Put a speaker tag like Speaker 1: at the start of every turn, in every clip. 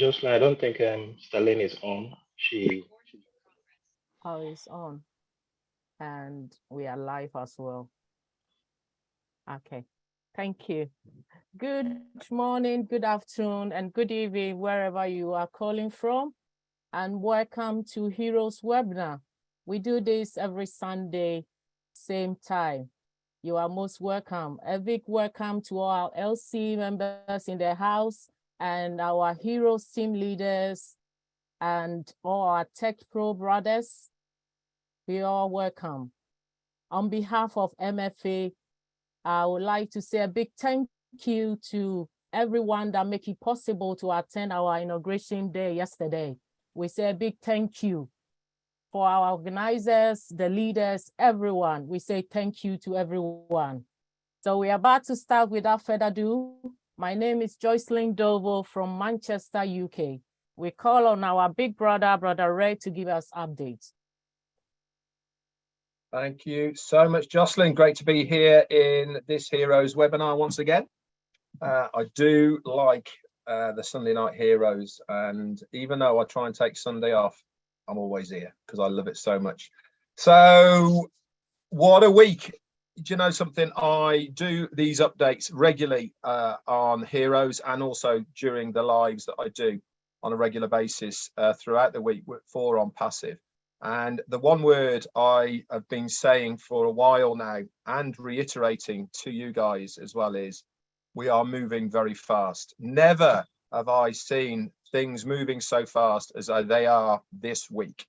Speaker 1: Jocelyn, I don't think Sterling is on.
Speaker 2: Oh, it's on. And we are live as well. Okay, thank you. Good morning, good afternoon, and good evening, wherever you are calling from. And welcome to Heroes Webinar. We do this every Sunday, same time. You are most welcome. A big welcome to our LC members in the house and our Heroes team leaders and all our Tech Pro brothers. We are welcome. On behalf of MFA, I would like to say a big thank you to everyone that make it possible to attend our inauguration day yesterday. We say a big thank you for our organizers, the leaders, everyone. We say thank you to everyone. So we're about to start without further ado. My name is Jocelyn Dovo from Manchester, UK. We call on our big brother, Brother Ray, to give us updates.
Speaker 3: Thank you so much, Jocelyn. Great to be here in this Heroes webinar once again. I do like the Sunday Night Heroes, and even though I try and take Sunday off, I'm always here because I love it so much. So what a week. Do you know something? I do these updates regularly on Heroes and also during the lives that I do on a regular basis throughout the week for ONPASSIVE. And the one word I have been saying for a while now and reiterating to you guys as well is we are moving very fast. Never have I seen things moving so fast as they are this week.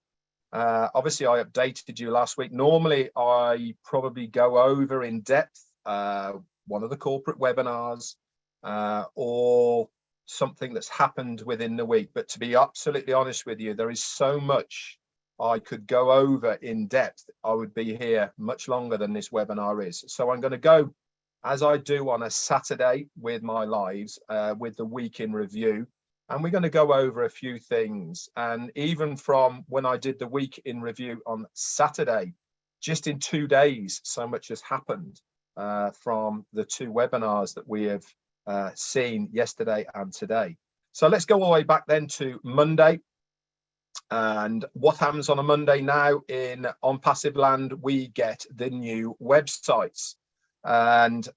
Speaker 3: Obviously, I updated you last week. Normally, I probably go over in depth one of the corporate webinars or something that's happened within the week. But to be absolutely honest with you, there is so much I could go over in depth. I would be here much longer than this webinar is. So I'm going to go, as I do on a Saturday with my lives, with the week in review. And we're going to go over a few things. And even from when I did the week in review on Saturday, just in 2 days, so much has happened from the two webinars that we have seen yesterday and today. So let's go all the way back then to Monday. And what happens on a Monday now in ONPASSIVE land, we get the new websites. And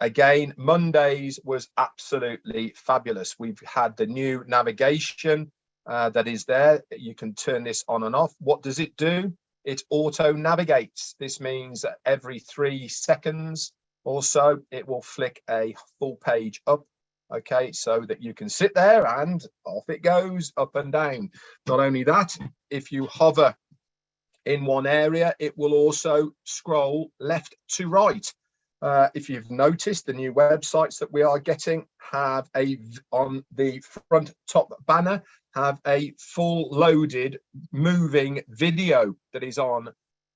Speaker 3: again, Mondays was absolutely fabulous. We've had the new navigation that is there. You can turn this on and off. What does it do? It auto navigates. This means that every 3 seconds or so, it will flick a full page up. Okay, so that you can sit there and off it goes, up and down. Not only that, if you hover in one area, it will also scroll left to right. If you've noticed, the new websites that we are getting have on the front top banner, have a full loaded moving video that is on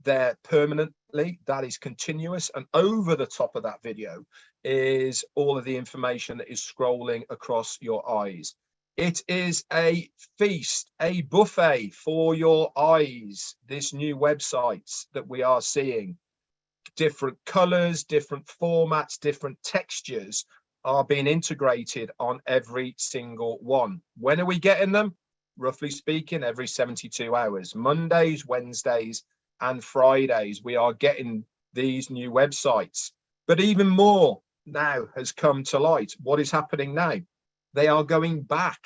Speaker 3: there permanently. That is continuous, and over the top of that video is all of the information that is scrolling across your eyes. It is a feast, a buffet for your eyes, this new websites that we are seeing. Different colors, different formats, different textures are being integrated on every single one. When are we getting them? Roughly speaking, every 72 hours. Mondays, Wednesdays, and Fridays, we are getting these new websites. But even more now has come to light. What is happening now? They are going back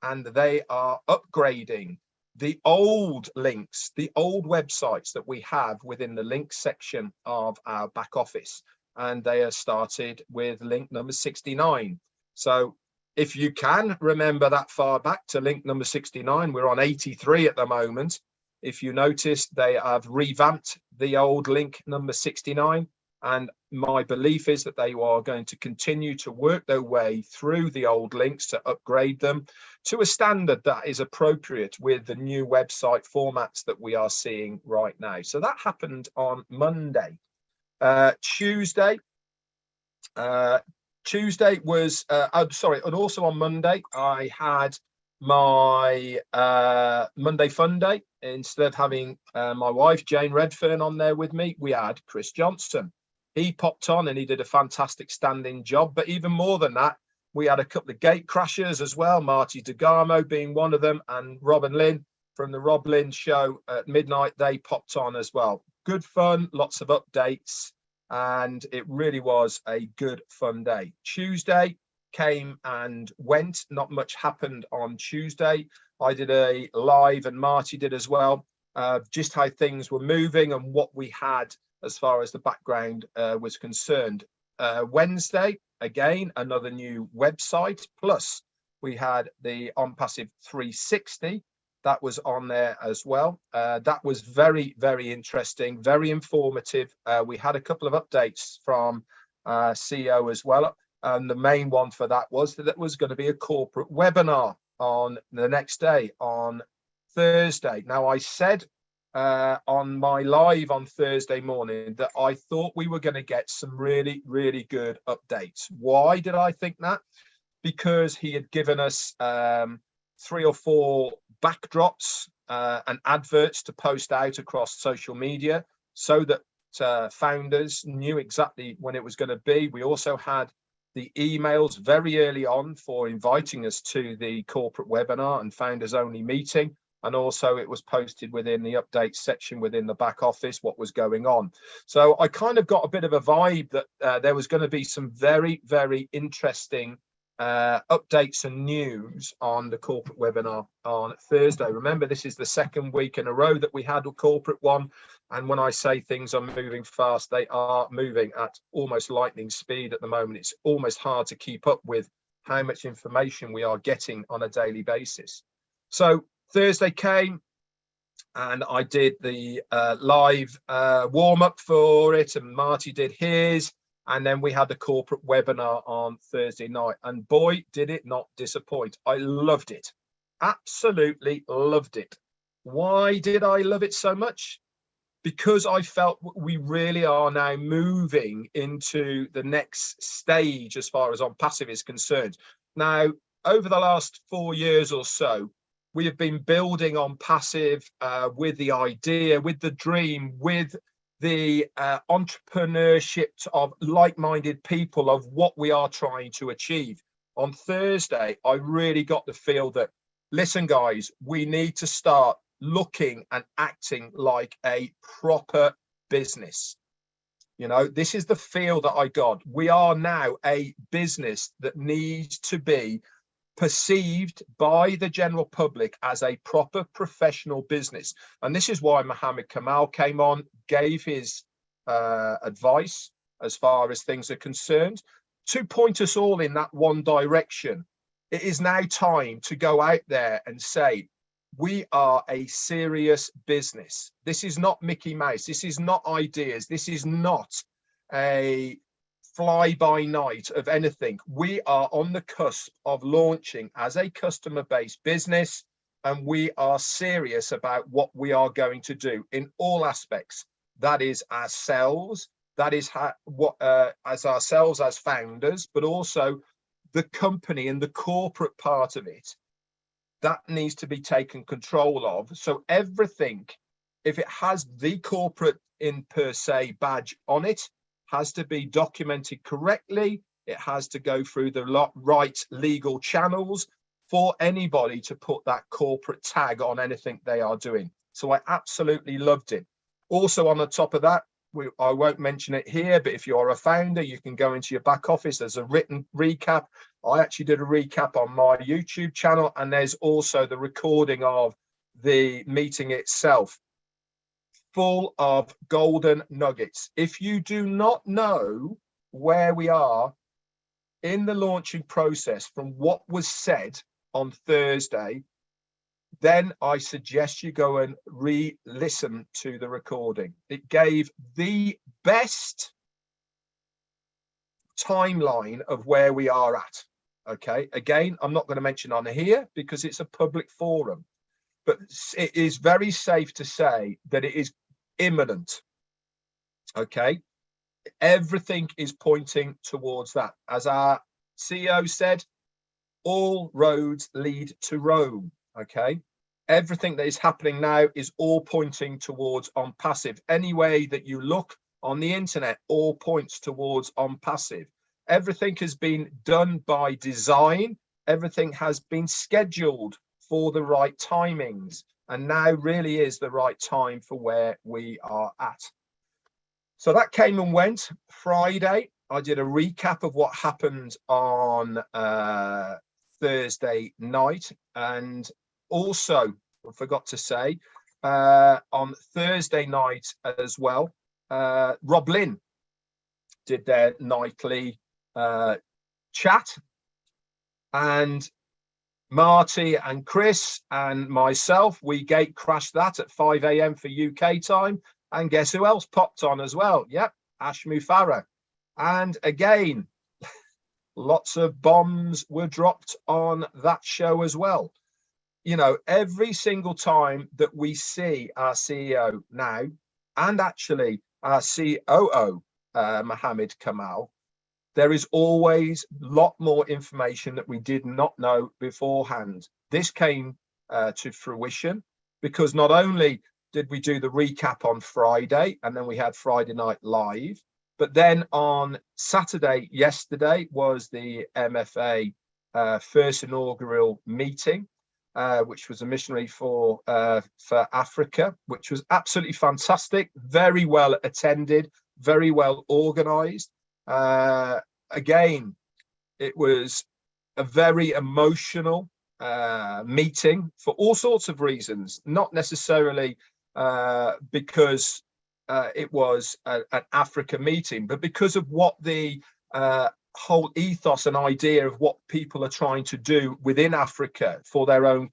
Speaker 3: and they are upgrading the old links, the old websites that we have within the links section of our back office. And they are started with link number 69. So if you can remember that far back to link number 69, we're on 83 at the moment. If you notice, they have revamped the old link number 69. And my belief is that they are going to continue to work their way through the old links to upgrade them to a standard that is appropriate with the new website formats that we are seeing right now. So that happened on Monday. Tuesday was, sorry, and also on Monday, I had my Monday Fun Day. Instead of having my wife, Jane Redfern, on there with me, we had Chris Johnson. He popped on and he did a fantastic standing job. But even more than that, We had a couple of gate crashers as well, Marty DeGarmo being one of them, and Robin Lynn from the Rob Lynn show at midnight. They popped on as well. Good fun, lots of updates, and it really was a good fun day. Tuesday came and went. Not much happened on Tuesday. I did a live, and Marty did as well, just how things were moving and what we had as far as the background was concerned. Wednesday, again, another new website, plus we had the ONPASSIVE 360 that was on there as well. That was very, very interesting, very informative. We had a couple of updates from CEO as well, and the main one for that was that it was going to be a corporate webinar on the next day, on Thursday. Now, I said on my live on Thursday morning that I thought we were going to get some really, really good updates. Why did I think that? Because he had given us 3 or 4 backdrops and adverts to post out across social media so that founders knew exactly when it was going to be. We also had the emails very early on for inviting us to the corporate webinar and founders only meeting. And also it was posted within the update section within the back office what was going on. So I kind of got a bit of a vibe that there was going to be some very, very interesting updates and news on the corporate webinar on Thursday. Remember, this is the second week in a row that we had a corporate one. And when I say things are moving fast, they are moving at almost lightning speed at the moment. It's almost hard to keep up with how much information we are getting on a daily basis. So Thursday came and I did the live warm-up for it, and Marty did his, and then we had the corporate webinar on Thursday night, and boy, did it not disappoint. I loved it. Absolutely loved it. Why did I love it so much? Because I felt we really are now moving into the next stage as far as ONPASSIVE is concerned. Now, over the last 4 years or so, we have been building ONPASSIVE with the idea, with the dream, with the entrepreneurship of like-minded people of what we are trying to achieve. On Thursday, I really got the feel that, listen, guys, we need to start looking and acting like a proper business. You know, this is the feel that I got. We are now a business that needs to be perceived by the general public as a proper professional business. And this is why Mohammed Kamal came on, gave his advice as far as things are concerned, to point us all in that one direction. It is now time to go out there and say, we are a serious business. This is not Mickey Mouse. This is not ideas. This is not a fly by night of anything. We are on the cusp of launching as a customer-based business, and we are serious about what we are going to do in all aspects. That is ourselves, that is as ourselves as founders, but also the company and the corporate part of it. That needs to be taken control of. So everything, if it has the corporate in per se badge on it, has to be documented correctly. It has to go through the right legal channels for anybody to put that corporate tag on anything they are doing. So I absolutely loved it. Also on the top of that, I won't mention it here, but if you are a founder, you can go into your back office. There's a written recap. I actually did a recap on my YouTube channel, and there's also the recording of the meeting itself, full of golden nuggets. If you do not know where we are in the launching process from what was said on Thursday, then I suggest you go and re-listen to the recording. It gave the best timeline of where we are at. Okay, again, I'm not going to mention on here because it's a public forum, but it is very safe to say that it is imminent. Okay, everything is pointing towards that. As our CEO said, all roads lead to Rome. Okay, everything that is happening now is all pointing towards ONPASSIVE. Any way that you look on the internet, all points towards ONPASSIVE. Everything has been done by design. Everything has been scheduled for the right timings. And now really is the right time for where we are at. So that came and went. Friday, I did a recap of what happened on Thursday night. And also, I forgot to say, on Thursday night as well, Rob Lynn did their nightly chat, and Marty and Chris and myself, we gate crashed that at 5 a.m. for UK time. And guess who else popped on as well? Yep, Ash Mufareh. And again, lots of bombs were dropped on that show as well. You know, every single time that we see our CEO now, and actually our COO, Mohammed Kamal, there is always a lot more information that we did not know beforehand. This came to fruition because not only did we do the recap on Friday, and then we had Friday Night Live, but then on Saturday, yesterday, was the MFA first inaugural meeting, which was a missionary for Africa, which was absolutely fantastic, very well attended, very well organized. Again, it was a very emotional meeting for all sorts of reasons, not necessarily because it was an Africa meeting, but because of what the whole ethos and idea of what people are trying to do within Africa for their own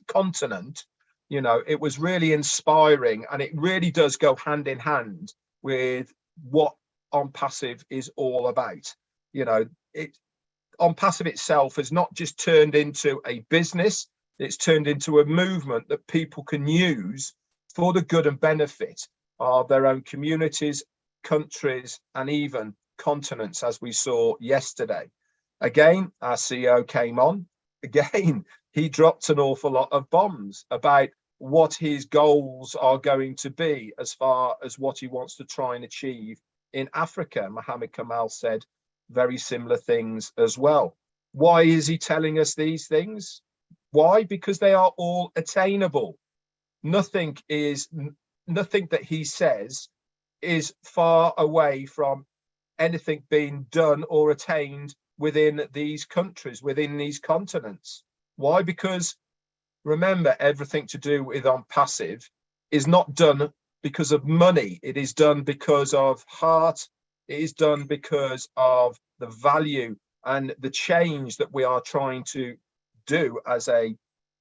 Speaker 3: continent. You know, it was really inspiring, and it really does go hand in hand with what ONPASSIVE is all about. You know, ONPASSIVE itself has not just turned into a business, it's turned into a movement that people can use for the good and benefit of their own communities, countries, and even continents, as we saw yesterday. Again, our CEO came on. Again, he dropped an awful lot of bombs about what his goals are going to be as far as what he wants to try and achieve in Africa. Mohammed Kamal said very similar things as well. Why is he telling us these things? Why? Because they are all attainable. Nothing that he says is far away from anything being done or attained within these countries, within these continents. Why? Because remember, everything to do with ONPASSIVE is not done because of money. It is done because of heart. It is done because of the value and the change that we are trying to do as a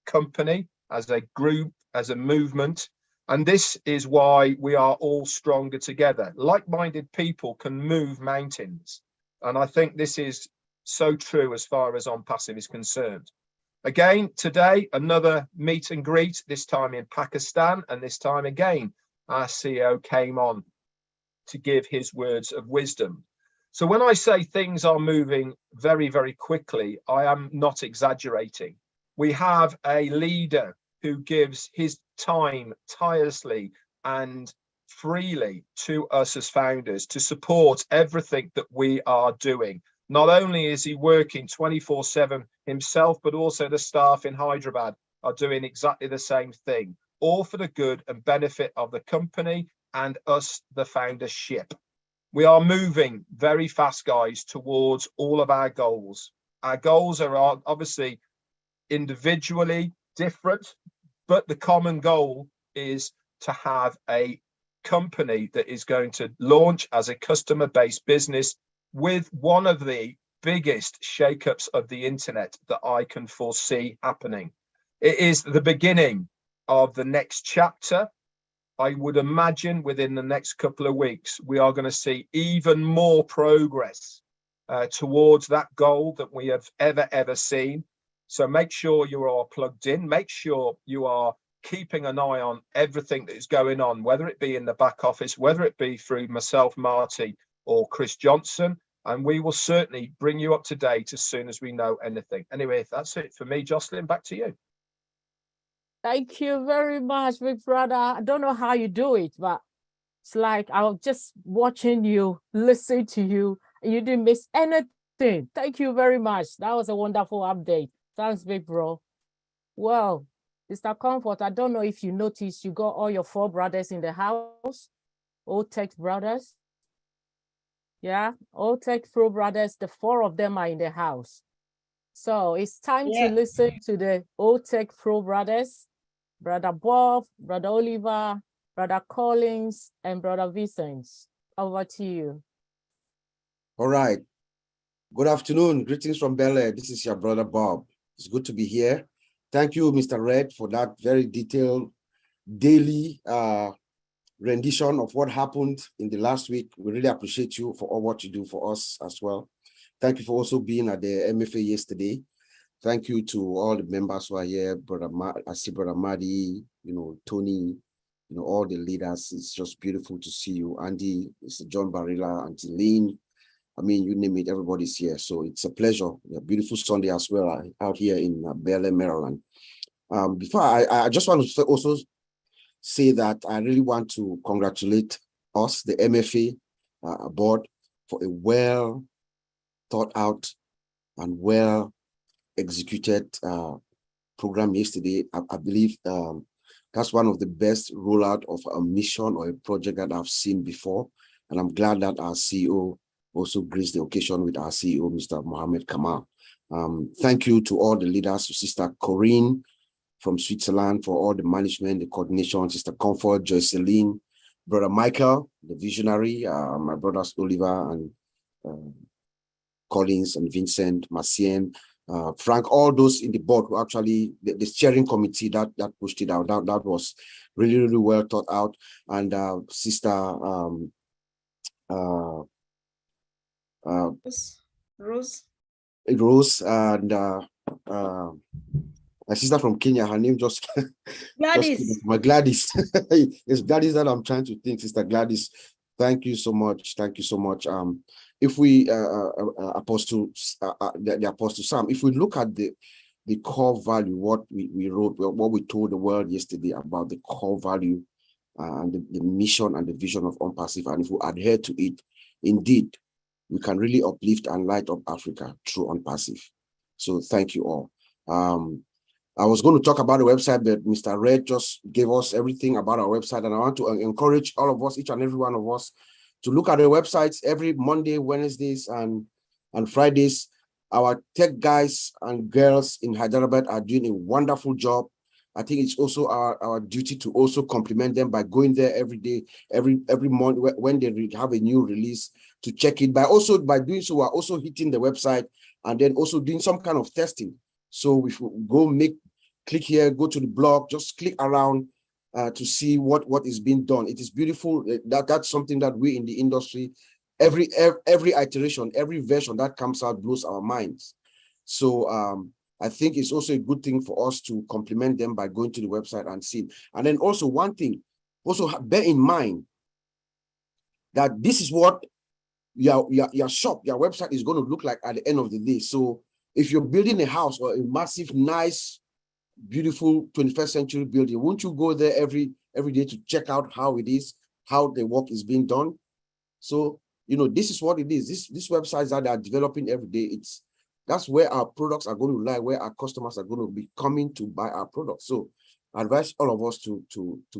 Speaker 3: company, as a group, as a movement. And this is why we are all stronger together. Like-minded people can move mountains. And I think this is so true as far as ONPASSIVE is concerned. Again, today, another meet and greet, this time in Pakistan. And this time again, our CEO came on to give his words of wisdom. So when I say things are moving very, very quickly, I am not exaggerating. We have a leader who gives his time tirelessly and freely to us as founders to support everything that we are doing. Not only is he working 24/7 himself, but also the staff in Hyderabad are doing exactly the same thing, all for the good and benefit of the company and us, the foundership. We are moving very fast, guys, towards all of our goals. Our goals are obviously individually different, but the common goal is to have a company that is going to launch as a customer-based business with one of the biggest shakeups of the internet that I can foresee happening. It is the beginning of the next chapter. I would imagine within the next couple of weeks, we are going to see even more progress towards that goal that we have ever seen. So make sure you are plugged in. Make sure you are keeping an eye on everything that is going on, whether it be in the back office, whether it be through myself, Marty, or Chris Johnson. And we will certainly bring you up to date as soon as we know anything. Anyway, that's it for me. Jocelyn, back to you.
Speaker 2: Thank you very much, big brother. I don't know how you do it, but it's like I was just watching you, listening to you, and you didn't miss anything Thank you very much. That was a wonderful update. Thanks, big bro. Well, Mr. Comfort, I don't know if you noticed, you got all your 4 brothers in the house, Old Tech brothers. Yeah, Old Tech Pro brothers, the 4 of them are in the house. So it's time to listen to the Old Tech Pro brothers, Brother Bob, Brother Oliver, Brother Collins, and Brother Vincent. Over to you.
Speaker 4: All right. Good afternoon. Greetings from Bel Air. This is your brother Bob. It's good to be here. Thank you, Mr. Red, for that very detailed daily rendition of what happened in the last week. We really appreciate you for all what you do for us as well. Thank you for also being at the MFA yesterday. Thank you to all the members who are here, I see Brother Madi, Tony, all the leaders. It's just beautiful to see you. Andy, Mr. John Barilla, Auntie Lynn. I mean, you name it, everybody's here. So it's a pleasure. A beautiful Sunday as well out here in Bel Air, Maryland. Before I just want to also say that I really want to congratulate us, the MFA board, for a well thought out and well executed program yesterday. I believe that's one of the best rollout of a mission or a project that I've seen before. And I'm glad that our CEO also graced the occasion with our CEO, Mr. Mohammed Kamal. Thank you to all the leaders, to Sister Corinne from Switzerland for all the management, the coordination, Sister Comfort, Joycelyn, Brother Michael, the visionary, my brothers Oliver and Collins and Vincent, Macien, Frank, all those in the board who actually, the steering committee that pushed it out, that was really, really well thought out. And Sister
Speaker 5: Rose
Speaker 4: and my sister from Kenya, her name just
Speaker 5: Gladys.
Speaker 4: my Gladys. It's Gladys that I'm trying to think. Sister Gladys, thank you so much. Thank you so much. If we Apostle the Apostle Sam, if we look at the core value, what we wrote, what we told the world yesterday about the core value and the mission and the vision of ONPASSIVE, and if we adhere to it, indeed, we can really uplift and light up Africa through ONPASSIVE. So thank you all. I was going to talk about the website, but Mr. Red just gave us everything about our website, and I want to encourage all of us, each and every one of us, to look at the websites every Monday, Wednesdays, and Fridays. Our tech guys and girls in Hyderabad are doing a wonderful job. I think it's also our duty to also compliment them by going there every day, every month when they have a new release, to check it. By doing so, we're also hitting the website and then also doing some kind of testing. So if we go click here, go to the blog, just click around to see what is being done. It is beautiful. That's something that we in the industry, every iteration, every version that comes out blows our minds. So I think it's also a good thing for us to compliment them by going to the website and seeing. And then also one thing, also bear in mind that this is what your shop, your website is going to look like at the end of the day. So if you're building a house or a massive, nice, beautiful 21st century building, won't you go there every day to check out how it is, how the work is being done? So, this is what it is. These websites that are developing every day, that's where our products are going to lie, where our customers are going to be coming to buy our products. So I advise all of us to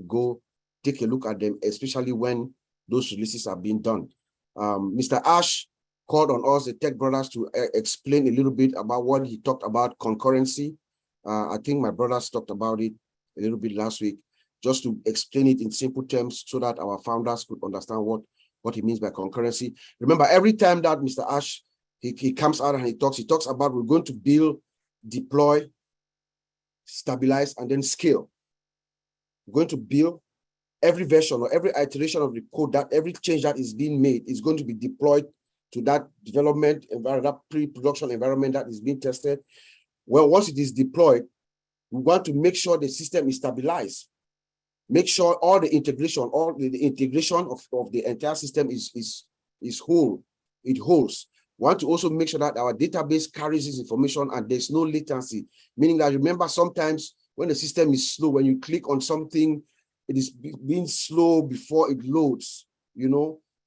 Speaker 4: go take a look at them, especially when those releases are being done. Mr. Ash called on us, the Tech Brothers, to explain a little bit about what he talked about, concurrency. I think my brothers talked about it a little bit last week, just to explain it in simple terms so that our founders could understand what he means by concurrency. Remember, every time that Mr. Ash, he comes out and he talks about we're going to build, deploy, stabilize, and then scale. We're going to build every version or every iteration of the code, that every change that is being made is going to be deployed to that development environment, that pre-production environment that is being tested. Well, once it is deployed, we want to make sure the system is stabilized. Make sure all the integration, of the entire system is whole. It holds. We want to also make sure that our database carries this information and there's no latency. Meaning that, remember, sometimes when the system is slow, when you click on something, it is being slow before it loads.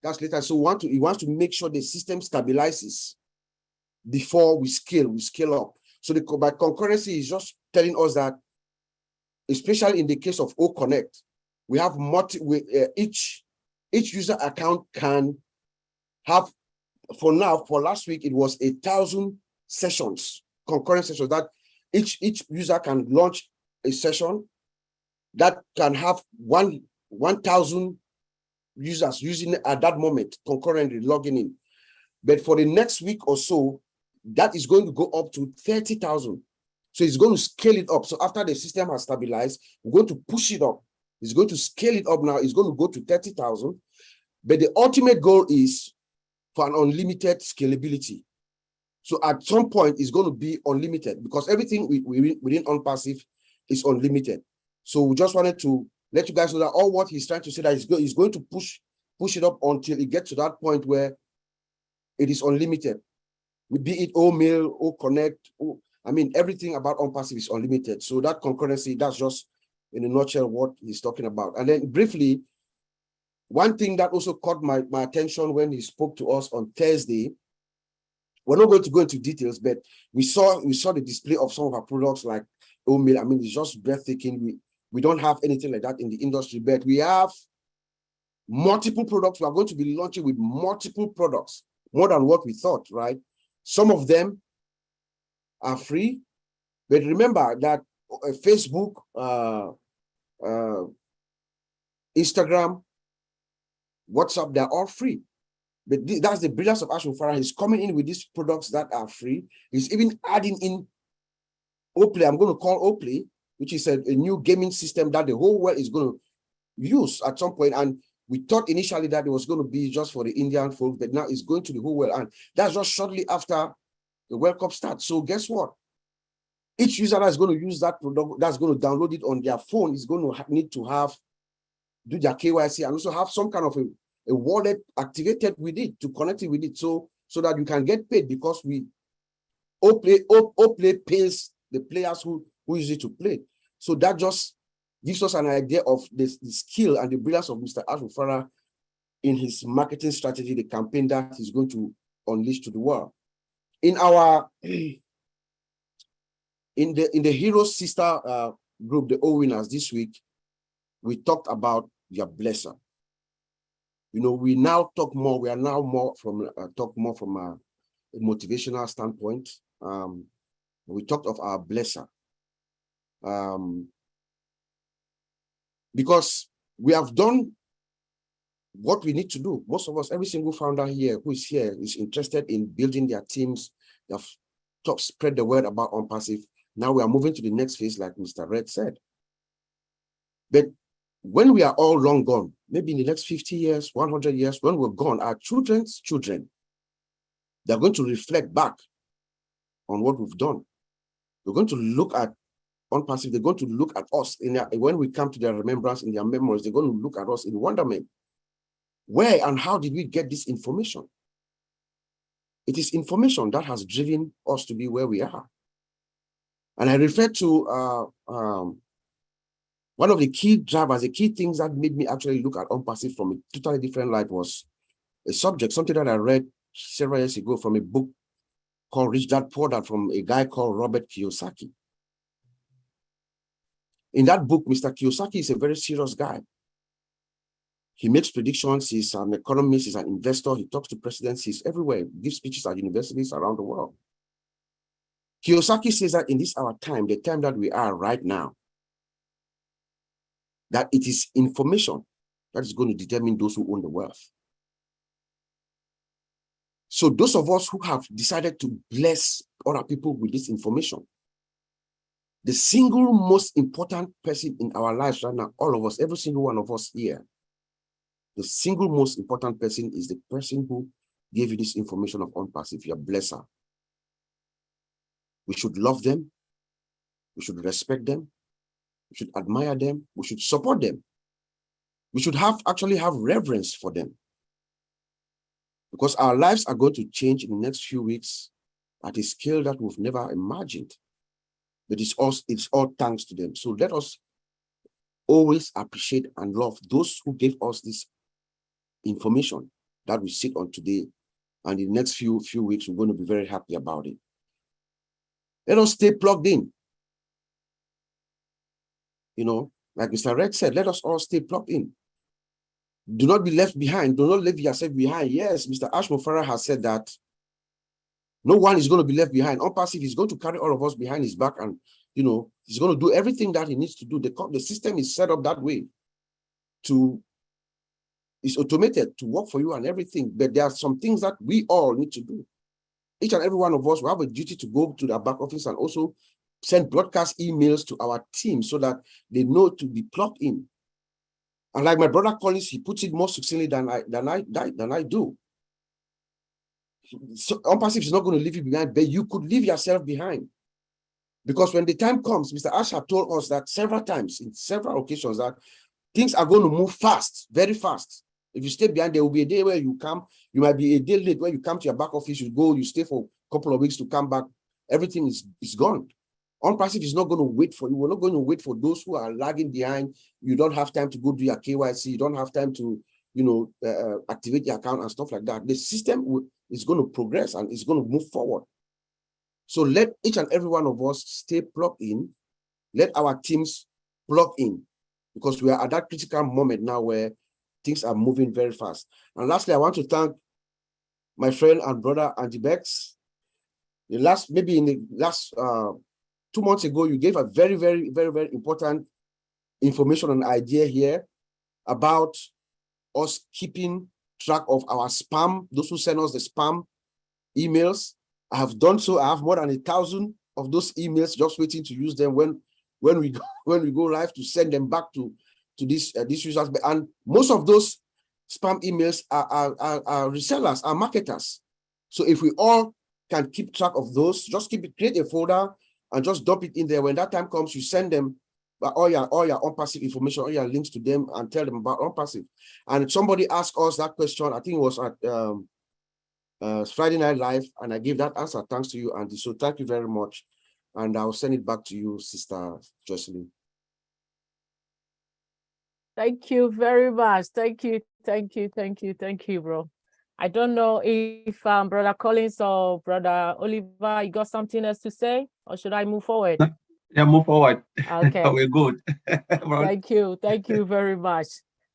Speaker 4: That's later. So he wants to make sure the system stabilizes. before we scale up. So by concurrency is just telling us that, especially in the case of O Connect, we have each user account can have, for last week, it was 1,000 sessions, concurrent sessions, that each user can launch a session that can have 1,000 users using it at that moment, concurrently logging in. But for the next week or so, that is going to go up to 30,000. So it's going to scale it up. So after the system has stabilized, we're going to push it up. It's going to scale it up now. It's going to go to 30,000. But the ultimate goal is for an unlimited scalability. So at some point, it's going to be unlimited because everything within ONPASSIVE is unlimited. So we just wanted to let you guys know that all what he's trying to say that he's going to push it up until it gets to that point where it is unlimited. Be it O-Mail, O-Connect, everything about ONPASSIVE is unlimited. So that concurrency, that's just in a nutshell what he's talking about. And then briefly, one thing that also caught my attention when he spoke to us on Thursday, we're not going to go into details, but we saw the display of some of our products like O-Mail. It's just breathtaking. We don't have anything like that in the industry, but we have multiple products. We are going to be launching with multiple products, more than what we thought, right? Some of them are free, but remember that Facebook, Instagram, WhatsApp, they're all free. But that's the brilliance of Ashwin Farah. He's coming in with these products that are free. He's even adding in Oplay. I'm going to call Oplay, which is a new gaming system that the whole world is going to use at some point. And we thought initially that it was going to be just for the Indian folk, but now it's going to the whole world. And that's just shortly after the World Cup starts. So guess what? Each user that's going to use that product, that's going to download it on their phone, is going to need to do their KYC and also have some kind of a wallet activated with it to connect it with it, so that you can get paid, because Oplay pays the players who use it to play. So that just gives us an idea of the skill and the brilliance of Mr. Ashwin Farah in his marketing strategy, the campaign that he's going to unleash to the world. In our in the Heroes Sister group, the O Winners, this week, we talked about your blesser. We now talk more. We are now talk more from a motivational standpoint. We talked of our blesser, because we have done what we need to do. Most of us, every single founder here who is here, is interested in building their teams. They have spread the word about ONPASSIVE. Now we are moving to the next phase, like Mr. Red said. But when we are all long gone, maybe in the next 50 years, 100 years, when we're gone, our children's children, they're going to reflect back on what we've done. They're going to look at ONPASSIVE. They're going to look at us when we come to their remembrance, in their memories. They're going to look at us in wonderment. Where and how did we get this information? It is information that has driven us to be where we are. And I refer to one of the key drivers, the key things that made me actually look at ONPASSIVE from a totally different light was something that I read several years ago from a book called Rich Dad Poor Dad from a guy called Robert Kiyosaki. In that book, Mr. Kiyosaki is a very serious guy. He makes predictions. He's an economist. He's an investor. He talks to presidents. He's everywhere. He gives speeches at universities around the world. Kiyosaki says that in our time, the time that we are right now, that it is information that is going to determine those who own the wealth. So those of us who have decided to bless other people with this information, the single most important person in our lives right now, all of us, every single one of us here, the single most important person is the person who gave you this information of ONPASSIVE, your blesser. We should love them. We should respect them. We should admire them. We should support them. We should actually have reverence for them. Because our lives are going to change in the next few weeks at a scale that we've never imagined. But it's all thanks to them. So let us always appreciate and love those who gave us this information that we sit on today And in the next few weeks, we're going to be very happy about it. Let us stay plugged in. You know, like Mr. Red said, let us all stay plugged in. Do not be left behind. Do not leave yourself behind. Yes, Mr. Ashmofara has said that no one is going to be left behind. ONPASSIVE is going to carry all of us behind his back, and you know, he's going to do everything that he needs to do. The system is set up that way it's automated to work for you and everything. But there are some things that we all need to do. Each and every one of us will have a duty to go to the back office and also send broadcast emails to our team so that they know to be plugged in. And like my brother Collins, he puts it more succinctly than I do. So ONPASSIVE is not going to leave you behind, but you could leave yourself behind. Because when the time comes, Mr. Ash had told us that several times, in several occasions, that things are going to move fast, very fast. If you stay behind, there will be a day where you come, you might be a day late when you come to your back office, you go, you stay for a couple of weeks to come back, everything is gone. ONPASSIVE is not going to wait for you. We're not going to wait for those who are lagging behind. You don't have time to go do your KYC. You don't have time to, you know, activate your account and stuff like that. The system is going to progress and it's going to move forward. So let each and every one of us stay plugged in. Let our teams plug in, because we are at that critical moment now where things are moving very fast. And lastly, I want to thank my friend and brother, Andy Bex. In the last 2 months ago, you gave a very, very, very, very important information and idea here about us keeping track of our spam, those who send us the spam emails. I have done so. I have more than 1,000 of those emails just waiting to use them when we go live, to send them back to these users. And most of those spam emails are resellers, are marketers. So if we all can keep track of those, just create a folder and just dump it in there. When that time comes, you send them all your ONPASSIVE information, all your links to them, and tell them about ONPASSIVE. And somebody asked us that question, I think it was at Friday Night Live, and I gave that answer. Thanks to you, Andy. So thank you very much. And I'll send it back to you, Sister Jocelyn.
Speaker 2: Thank you very much. Thank you, bro. I don't know if Brother Collins or Brother Oliver, you got something else to say, or should I move forward?
Speaker 3: Yeah, move forward.
Speaker 2: Okay.
Speaker 3: We're good.
Speaker 2: Thank you very much.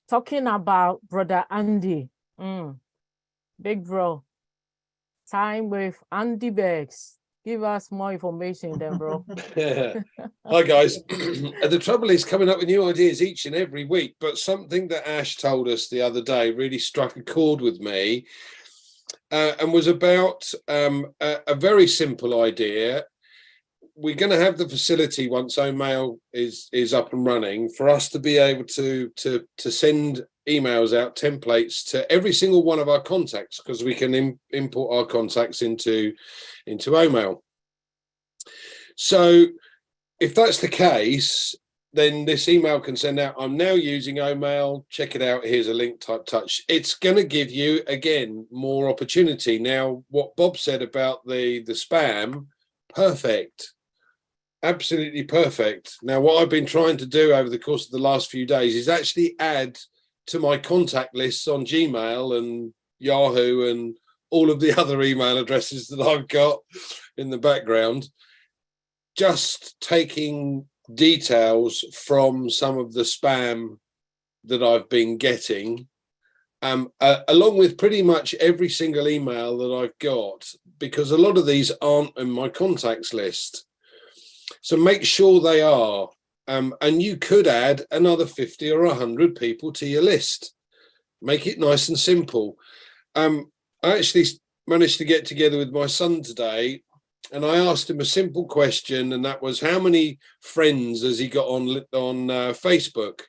Speaker 2: Talking about Brother Andy, big bro, time with Andy Beggs. Give us more information then, bro.
Speaker 6: Hi, guys. The trouble is coming up with new ideas each and every week, but something that Ash told us the other day really struck a chord with me and was about a very simple idea. We're going to have the facility, once OMail is up and running, for us to be able to send emails out, templates to every single one of our contacts, because we can import our contacts into OMail. So if that's the case, then this email can send out, I'm now using OMail, check it out, here's a link, type touch. It's going to give you, again, more opportunity. Now, what Bob said about the spam, perfect. Absolutely perfect. Now, what I've been trying to do over the course of the last few days is actually add to my contact lists on Gmail and Yahoo and all of the other email addresses that I've got in the background, just taking details from some of the spam that I've been getting, along with pretty much every single email that I've got, because a lot of these aren't in my contacts list. So make sure they are. And you could add another 50 or 100 people to your list. Make it nice and simple. I actually managed to get together with my son today, and I asked him a simple question, and that was, how many friends has he got on Facebook?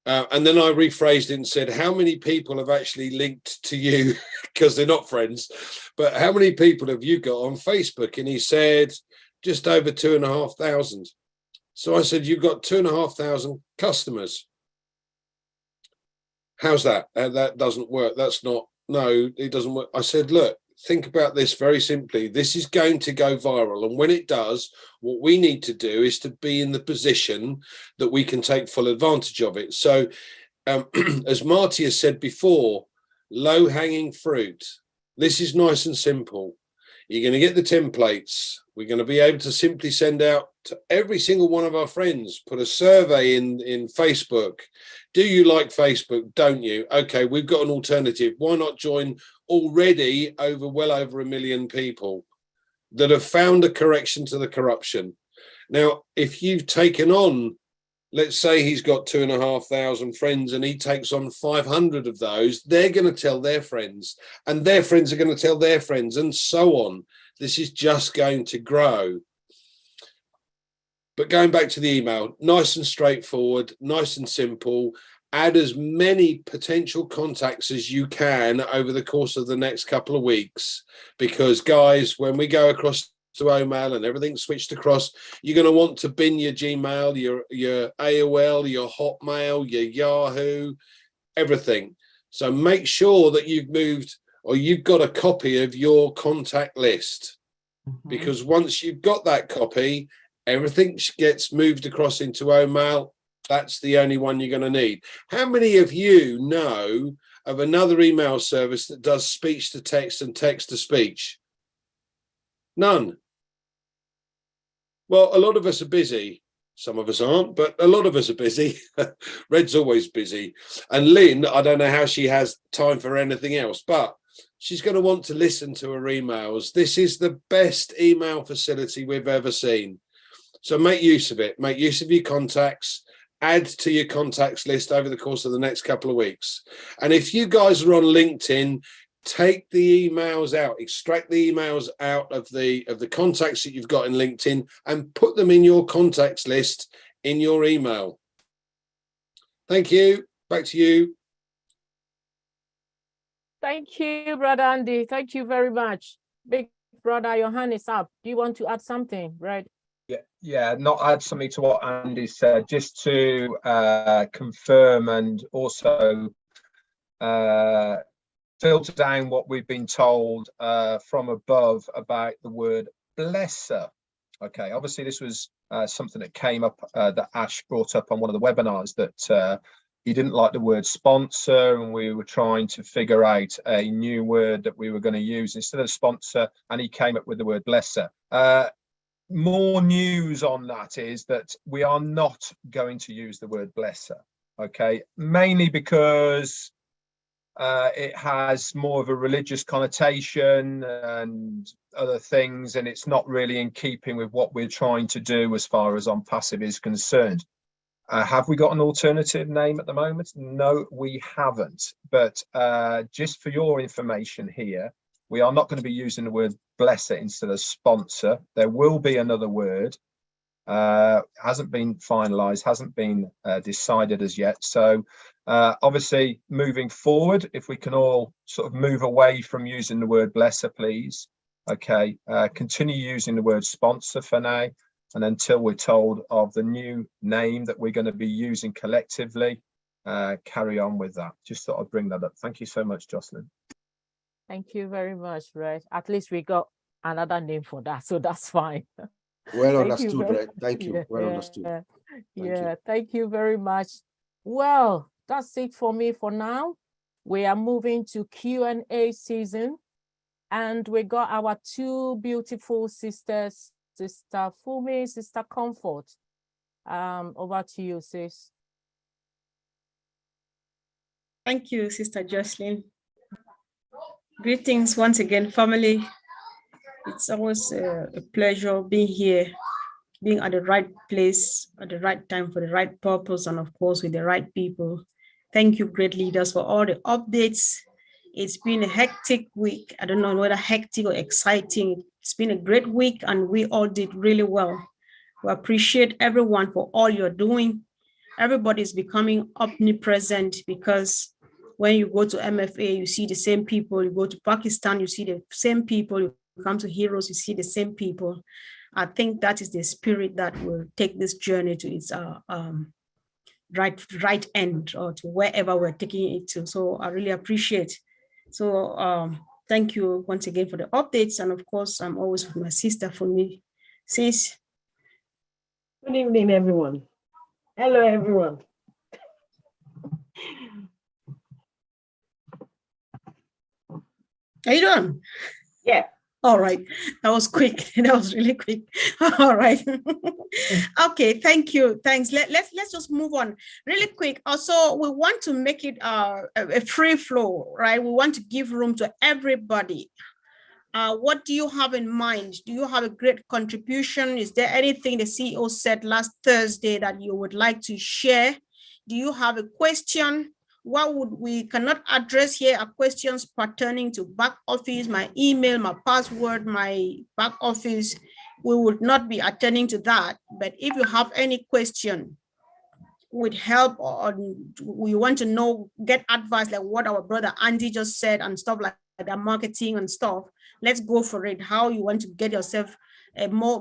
Speaker 6: And then I rephrased it and said, how many people have actually linked to you? Because they're not friends, but how many people have you got on Facebook? And he said, just over 2,500. So I said, you've got 2,500 customers. How's that? That doesn't work. That's not, no, it doesn't work. I said, look, think about this very simply. This is going to go viral. And when it does, what we need to do is to be in the position that we can take full advantage of it. So as Marty has said before, low-hanging fruit. This is nice and simple. You're going to get the templates. We're going to be able to simply send out to every single one of our friends, put a survey in Facebook. Do you like Facebook? Don't you? Okay, we've got an alternative. Why not join already well over 1 million people that have found a correction to the corruption? Now, if you've taken on, let's say he's got 2,500 friends and he takes on 500 of those, they're going to tell their friends and their friends are going to tell their friends and so on. This is just going to grow. But going back to the email, nice and straightforward, nice and simple. Add as many potential contacts as you can over the course of the next couple of weeks, because guys, when we go across to OMAL and everything switched across, you're going to want to bin your Gmail, your AOL, your Hotmail, your Yahoo, everything. So make sure that you've moved or you've got a copy of your contact list, because once you've got that copy, everything gets moved across into OMAL. That's the only one you're going to need. How many of you know of another email service that does speech to text and text to speech? None. Well, a lot of us are busy. Some of us aren't, but a lot of us are busy. Red's always busy. And Lynn, I don't know how she has time for anything else, but she's going to want to listen to her emails. This is the best email facility we've ever seen. So make use of it. Make use of your contacts. Add to your contacts list over the course of the next couple of weeks. And if you guys are on LinkedIn, take the emails out, extract the emails out of the contacts that you've got in LinkedIn and put them in your contacts list in your email. Thank you. Back to you.
Speaker 2: Thank you, Brother Andy. Thank you very much. Big brother, your hand is up. Do you want to add something, right?
Speaker 3: Yeah, not add something to what Andy said, just to confirm and also filter down what we've been told from above about the word blesser. Okay, obviously this was something that came up that Ash brought up on one of the webinars, that he didn't like the word sponsor, and we were trying to figure out a new word that we were going to use instead of sponsor, and he came up with the word blesser. More news on that is that we are not going to use the word blesser, okay, mainly because it has more of a religious connotation and other things, and it's not really in keeping with what we're trying to do as far as ONPASSIVE is concerned. Have we got an alternative name at the moment? No, we haven't. But just for your information here, we are not going to be using the word blesser instead of sponsor. There will be another word. Hasn't been finalized, hasn't been decided as yet. So obviously moving forward, if we can all sort of move away from using the word blesser, please. Okay, continue using the word sponsor for now, and until we're told of the new name that we're going to be using collectively, carry on with that. Just thought I'd bring that up. Thank you so much, Jocelyn.
Speaker 2: Thank you very much, Red. At least we got another name for that, so that's fine.
Speaker 4: Well understood, right? Thank you. Well understood.
Speaker 2: Thank you very much. Well, that's it for me for now. We are moving to Q&A season, and we got our two beautiful sisters, Sister Fumi, Sister Comfort. Over to you, sis.
Speaker 5: Thank you, Sister Jocelyn. Greetings once again, family. It's always a pleasure being here, being at the right place, at the right time, for the right purpose, and of course with the right people. Thank you, great leaders, for all the updates. It's been a hectic week. I don't know whether hectic or exciting. It's been a great week, and we all did really well. We appreciate everyone for all you're doing. Everybody's becoming omnipresent, because when you go to MFA, you see the same people. You go to Pakistan, you see the same people. You come to Heroes, you see the same people. I think that is the spirit that will take this journey to its right end, or to wherever we're taking it to. So I really appreciate. So thank you once again for the updates. And of course, I'm always with my sister Fumi. Sis.
Speaker 7: Good evening, everyone. Hello, everyone.
Speaker 5: Are you done?
Speaker 7: Yeah.
Speaker 5: All right. That was quick. That was really quick. All right. Okay. Thank you. Thanks. Let's just move on really quick. Also, we want to make it a free flow, right? We want to give room to everybody. What do you have in mind? Do you have a great contribution? Is there anything the CEO said last Thursday that you would like to share? Do you have a question? What would we cannot address here are questions pertaining to back office, my email, my password, my back office. We would not be attending to that. But if you have any question with help or we want to know, get advice like what our brother Andy just said and stuff like that, marketing and stuff, let's go for it. How you want to get yourself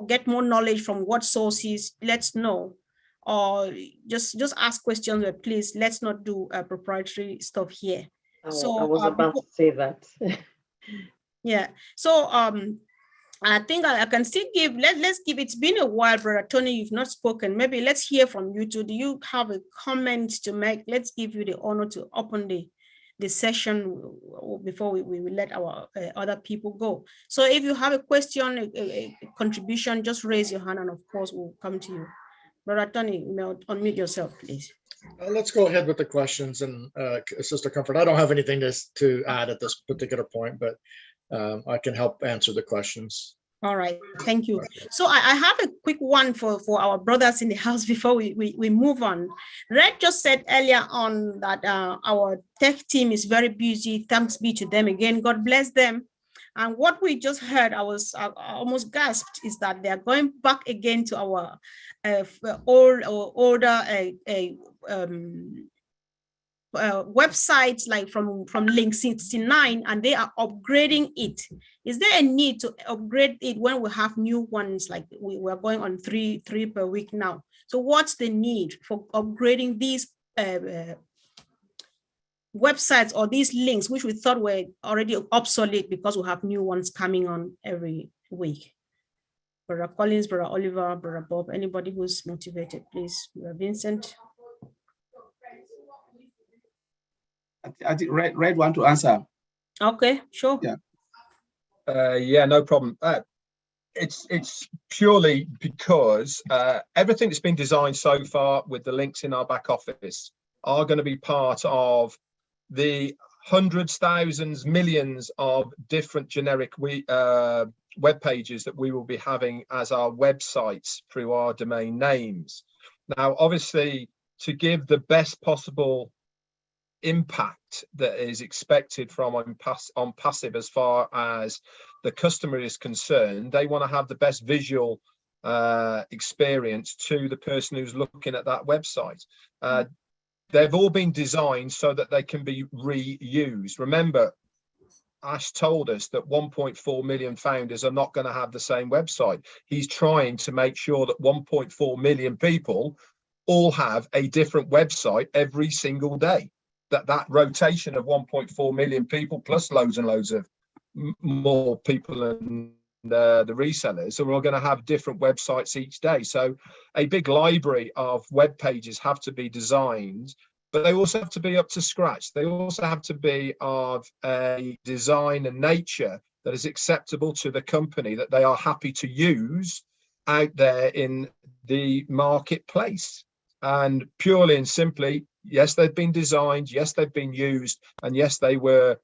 Speaker 5: get more knowledge from what sources, let's know. Or just ask questions, but please let's not do proprietary stuff here.
Speaker 7: I was about to say that.
Speaker 5: Yeah. So I think I can still give, let's give, it's been a while, Brother Tony, you've not spoken. Maybe let's hear from you too. Do you have a comment to make? Let's give you the honor to open the session before we let our other people go. So if you have a question, a contribution, just raise your hand and of course we'll come to you. Brother Tony, you may unmute yourself, please.
Speaker 8: Let's go ahead with the questions and Sister Comfort. I don't have anything to add at this particular point, but I can help answer the questions.
Speaker 5: All right, thank you. So I have a quick one for our brothers in the house before we move on. Red just said earlier on that our tech team is very busy. Thanks be to them again. God bless them. And what we just heard, I almost gasped, is that they are going back again to our older websites like from Link 69, and they are upgrading it. Is there a need to upgrade it when we have new ones? Like we're going on three per week now. So what's the need for upgrading these websites or these links, which we thought were already obsolete because we have new ones coming on every week? Brother Collins, Brother Oliver, Brother Bob, anybody who's motivated, please. Brother Vincent.
Speaker 9: I think Red want to answer.
Speaker 5: Okay, sure.
Speaker 9: Yeah.
Speaker 3: Yeah, no problem. It's purely because everything that's been designed so far with the links in our back office are going to be part of the hundreds, thousands, millions of different generic web pages that we will be having as our websites through our domain names. Now, obviously, to give the best possible impact that is expected from ONPASSIVE as far as the customer is concerned, they want to have the best visual experience to the person who's looking at that website. They've all been designed so that they can be reused. Remember, Ash told us that 1.4 million founders are not going to have the same website. He's trying to make sure that 1.4 million people all have a different website every single day. That rotation of 1.4 million people plus loads and loads of more people and the resellers, so we're all going to have different websites each day. So a big library of web pages have to be designed, but they also have to be up to scratch. They also have to be of a design and nature that is acceptable to the company, that they are happy to use out there in the marketplace. And purely and simply, yes, they've been designed, yes, they've been used, and yes, they were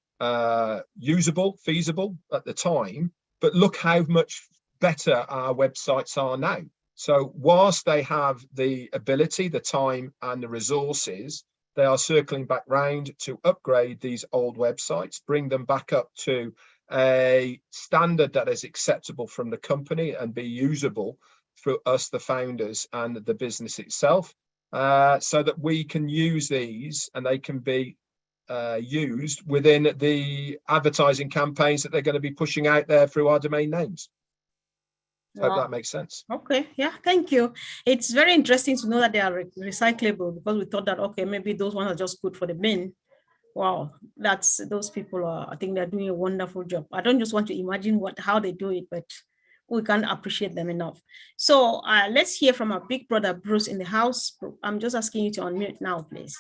Speaker 3: usable, feasible at the time, but look how much better our websites are now. So whilst they have the ability, the time and the resources, they are circling back round to upgrade these old websites, bring them back up to a standard that is acceptable from the company and be usable for us, the founders, and the business itself, so that we can use these and they can be used within the advertising campaigns that they're going to be pushing out there through our domain names. Hope that makes sense.
Speaker 5: Okay, yeah, thank you. It's very interesting to know that they are recyclable, because we thought that, okay, maybe those ones are just good for the bin. Wow, those people are, I think they're doing a wonderful job. I don't just want to imagine how they do it, but we can't appreciate them enough. So let's hear from our big brother Bruce in the house. I'm just asking you to unmute now, please.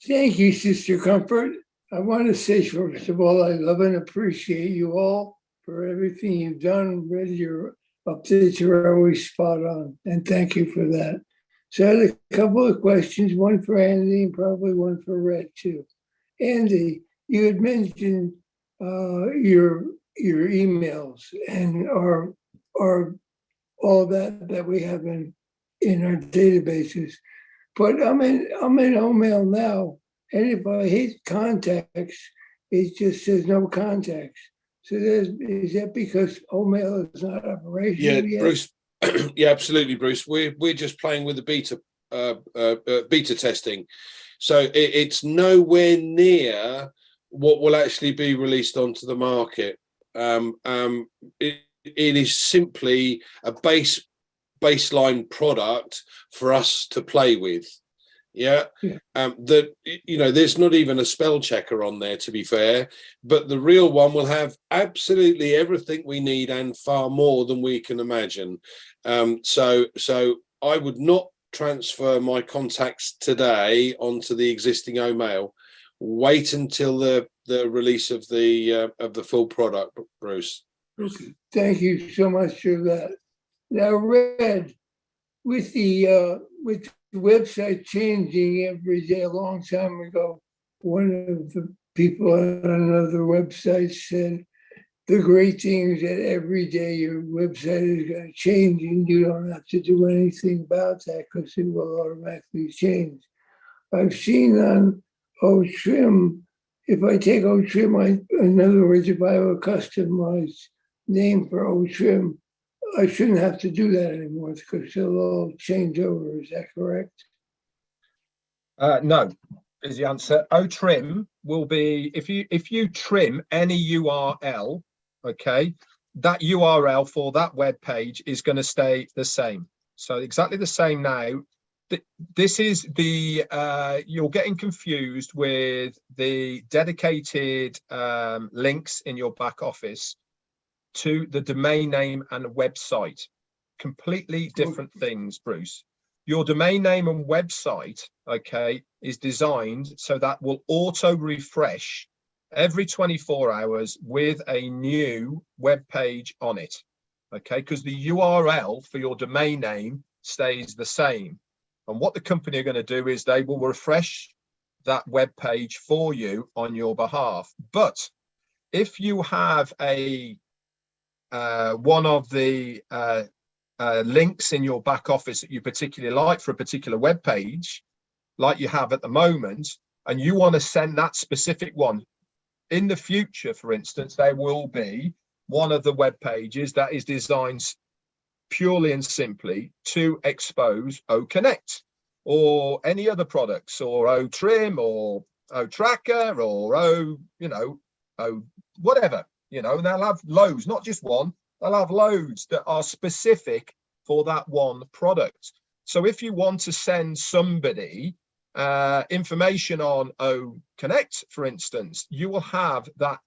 Speaker 10: Thank you, Sister Comfort. I want to say, first of all, I love and appreciate you all for everything you've done. Read your updates are always spot on, and thank you for that. So I had a couple of questions, one for Andy and probably one for Red too. Andy, you had mentioned your emails and our all that we have in our databases. But I'm in OMail now, and if I hit contacts, it just says no contacts. So is that because OMail is not operational yet?
Speaker 6: Bruce. Yeah, absolutely, Bruce. We're just playing with the beta testing, so it's nowhere near what will actually be released onto the market. It is simply a baseline product for us to play with. That, you know, there's not even a spell checker on there, to be fair, but the real one will have absolutely everything we need and far more than we can imagine. So I would not transfer my contacts today onto the existing OMail. Wait until the release of the full product, Bruce.
Speaker 10: Okay. Thank you so much for that. Now, Red, with the website changing every day, a long time ago, one of the people on another website said the great thing is that every day your website is going to change and you don't have to do anything about that because it will automatically change. I've seen on OTrim, if I take OTrim, in other words, if I have a customized name for OTrim, I shouldn't have to do that anymore because it'll all change over. Is that correct?
Speaker 3: No, is the answer. OTrim will be, if you trim any URL, okay, that URL for that web page is going to stay the same. So exactly the same now. This is the you're getting confused with the dedicated links in your back office to the domain name and website. Completely different things, Bruce. Your domain name and website, okay, is designed so that will auto refresh every 24 hours with a new web page on it, okay, because the URL for your domain name stays the same. And what the company are going to do is they will refresh that web page for you on your behalf. But if you have a one of the links in your back office that you particularly like for a particular web page, like you have at the moment, and you want to send that specific one in the future, for instance, there will be one of the web pages that is designed purely and simply to expose OConnect or any other products, or OTrim or OTracker or whatever, you know, and they'll have loads, not just one, they'll have loads that are specific for that one product. So if you want to send somebody information on OConnect, for instance, you will have that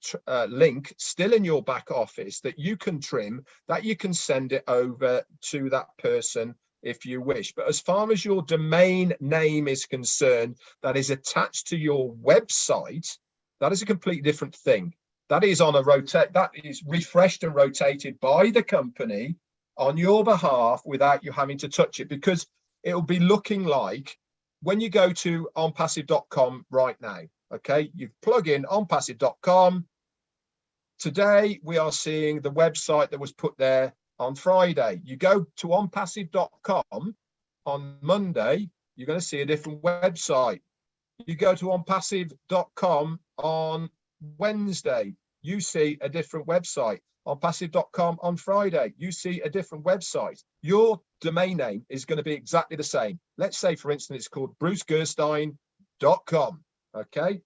Speaker 3: link still in your back office that you can trim, that you can send it over to that person if you wish. But as far as your domain name is concerned, that is attached to your website, that is a completely different thing. That is on a rotate, that is refreshed and rotated by the company on your behalf without you having to touch it, because it'll be looking like when you go to onpassive.com right now, okay, you plug in onpassive.com. Today, we are seeing the website that was put there on Friday. You go to onpassive.com on Monday, you're going to see a different website. You go to onpassive.com on Wednesday, you see a different website. Onpassive.com on Friday, you see a different website. Your domain name is going to be exactly the same. Let's say, for instance, it's called brucegerstein.com. Okay.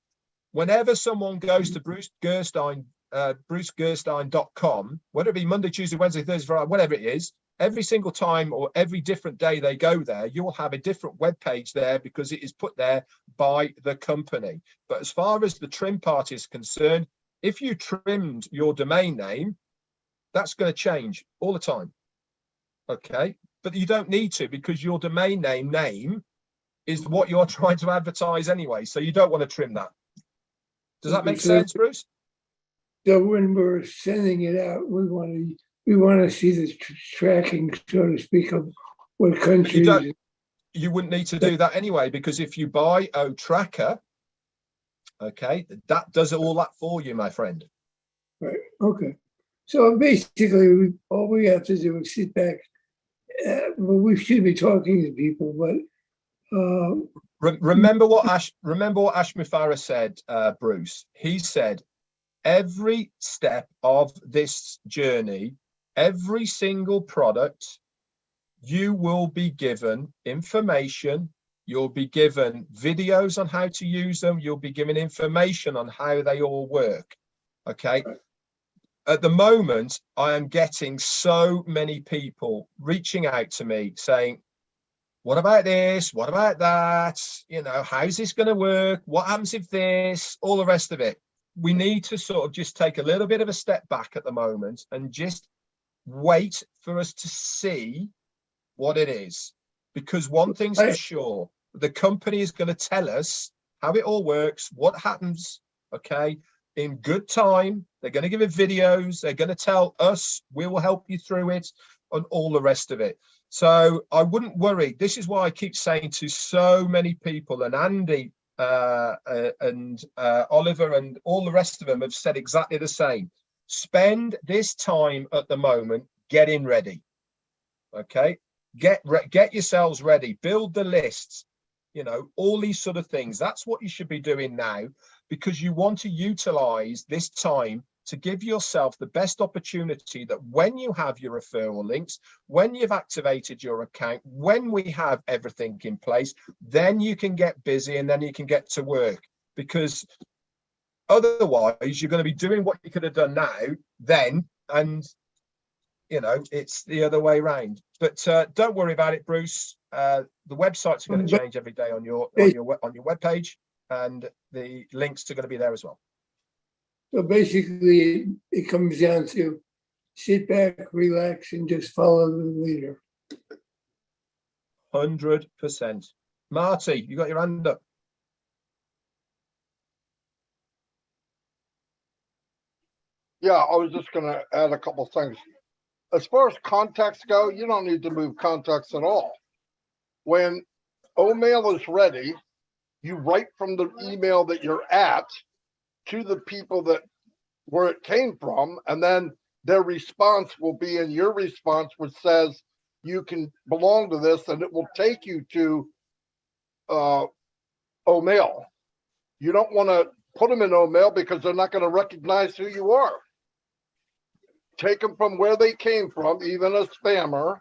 Speaker 3: Whenever someone goes to brucegerstein.com, whether it be Monday, Tuesday, Wednesday, Thursday, Friday, whatever it is, every single time or every different day they go there, you will have a different web page there because it is put there by the company. But as far as the trim part is concerned, if you trimmed your domain name, that's going to change all the time. Okay, but you don't need to, because your domain name is what you're trying to advertise anyway, so you don't want to trim that. Does that make sense, Bruce?
Speaker 10: So when we're sending it out, we want to see the tracking, so to speak, of what countries.
Speaker 3: You wouldn't need to do that anyway, because if you buy OTracker, okay, that does all that for you, my friend.
Speaker 10: Right. Okay. So basically, all we have to do is sit back. Well, we should be talking to people, but
Speaker 3: remember what Ash Mufara said, Bruce. He said, every step of this journey, every single product, you will be given information. You'll be given videos on how to use them. You'll be given information on how they all work. Okay. At the moment, I am getting so many people reaching out to me saying, what about this? What about that? You know, how's this going to work? What happens if this? All the rest of it. We need to sort of just take a little bit of a step back at the moment and just wait for us to see what it is. Because one thing's for sure, the company is going to tell us how it all works, what happens, okay, in good time. They're going to give it videos. They're going to tell us, we will help you through it, and all the rest of it. So I wouldn't worry. This is why I keep saying to so many people, and Andy and Oliver and all the rest of them have said exactly the same. Spend this time at the moment getting ready. Okay, get yourselves ready, build the lists, you know, all these sort of things. That's what you should be doing now, because you want to utilize this time to give yourself the best opportunity that when you have your referral links, when you've activated your account, when we have everything in place, then you can get busy and then you can get to work. Because otherwise you're going to be doing what you could have done now, then, and you know, it's the other way around. But don't worry about it, Bruce. The websites are going to change every day on your webpage, and the links are going to be there as well.
Speaker 10: So basically, it comes down to sit back, relax, and just follow the leader.
Speaker 3: 100%. Marty, you got your hand up.
Speaker 11: Yeah, I was just going to add a couple things. As far as contacts go, you don't need to move contacts at all. When OMail is ready, you write from the email that you're at to the people that where it came from, and then their response will be in your response, which says you can belong to this, and it will take you to OMail. You don't want to put them in OMail because they're not going to recognize who you are. Take them from where they came from, even a spammer,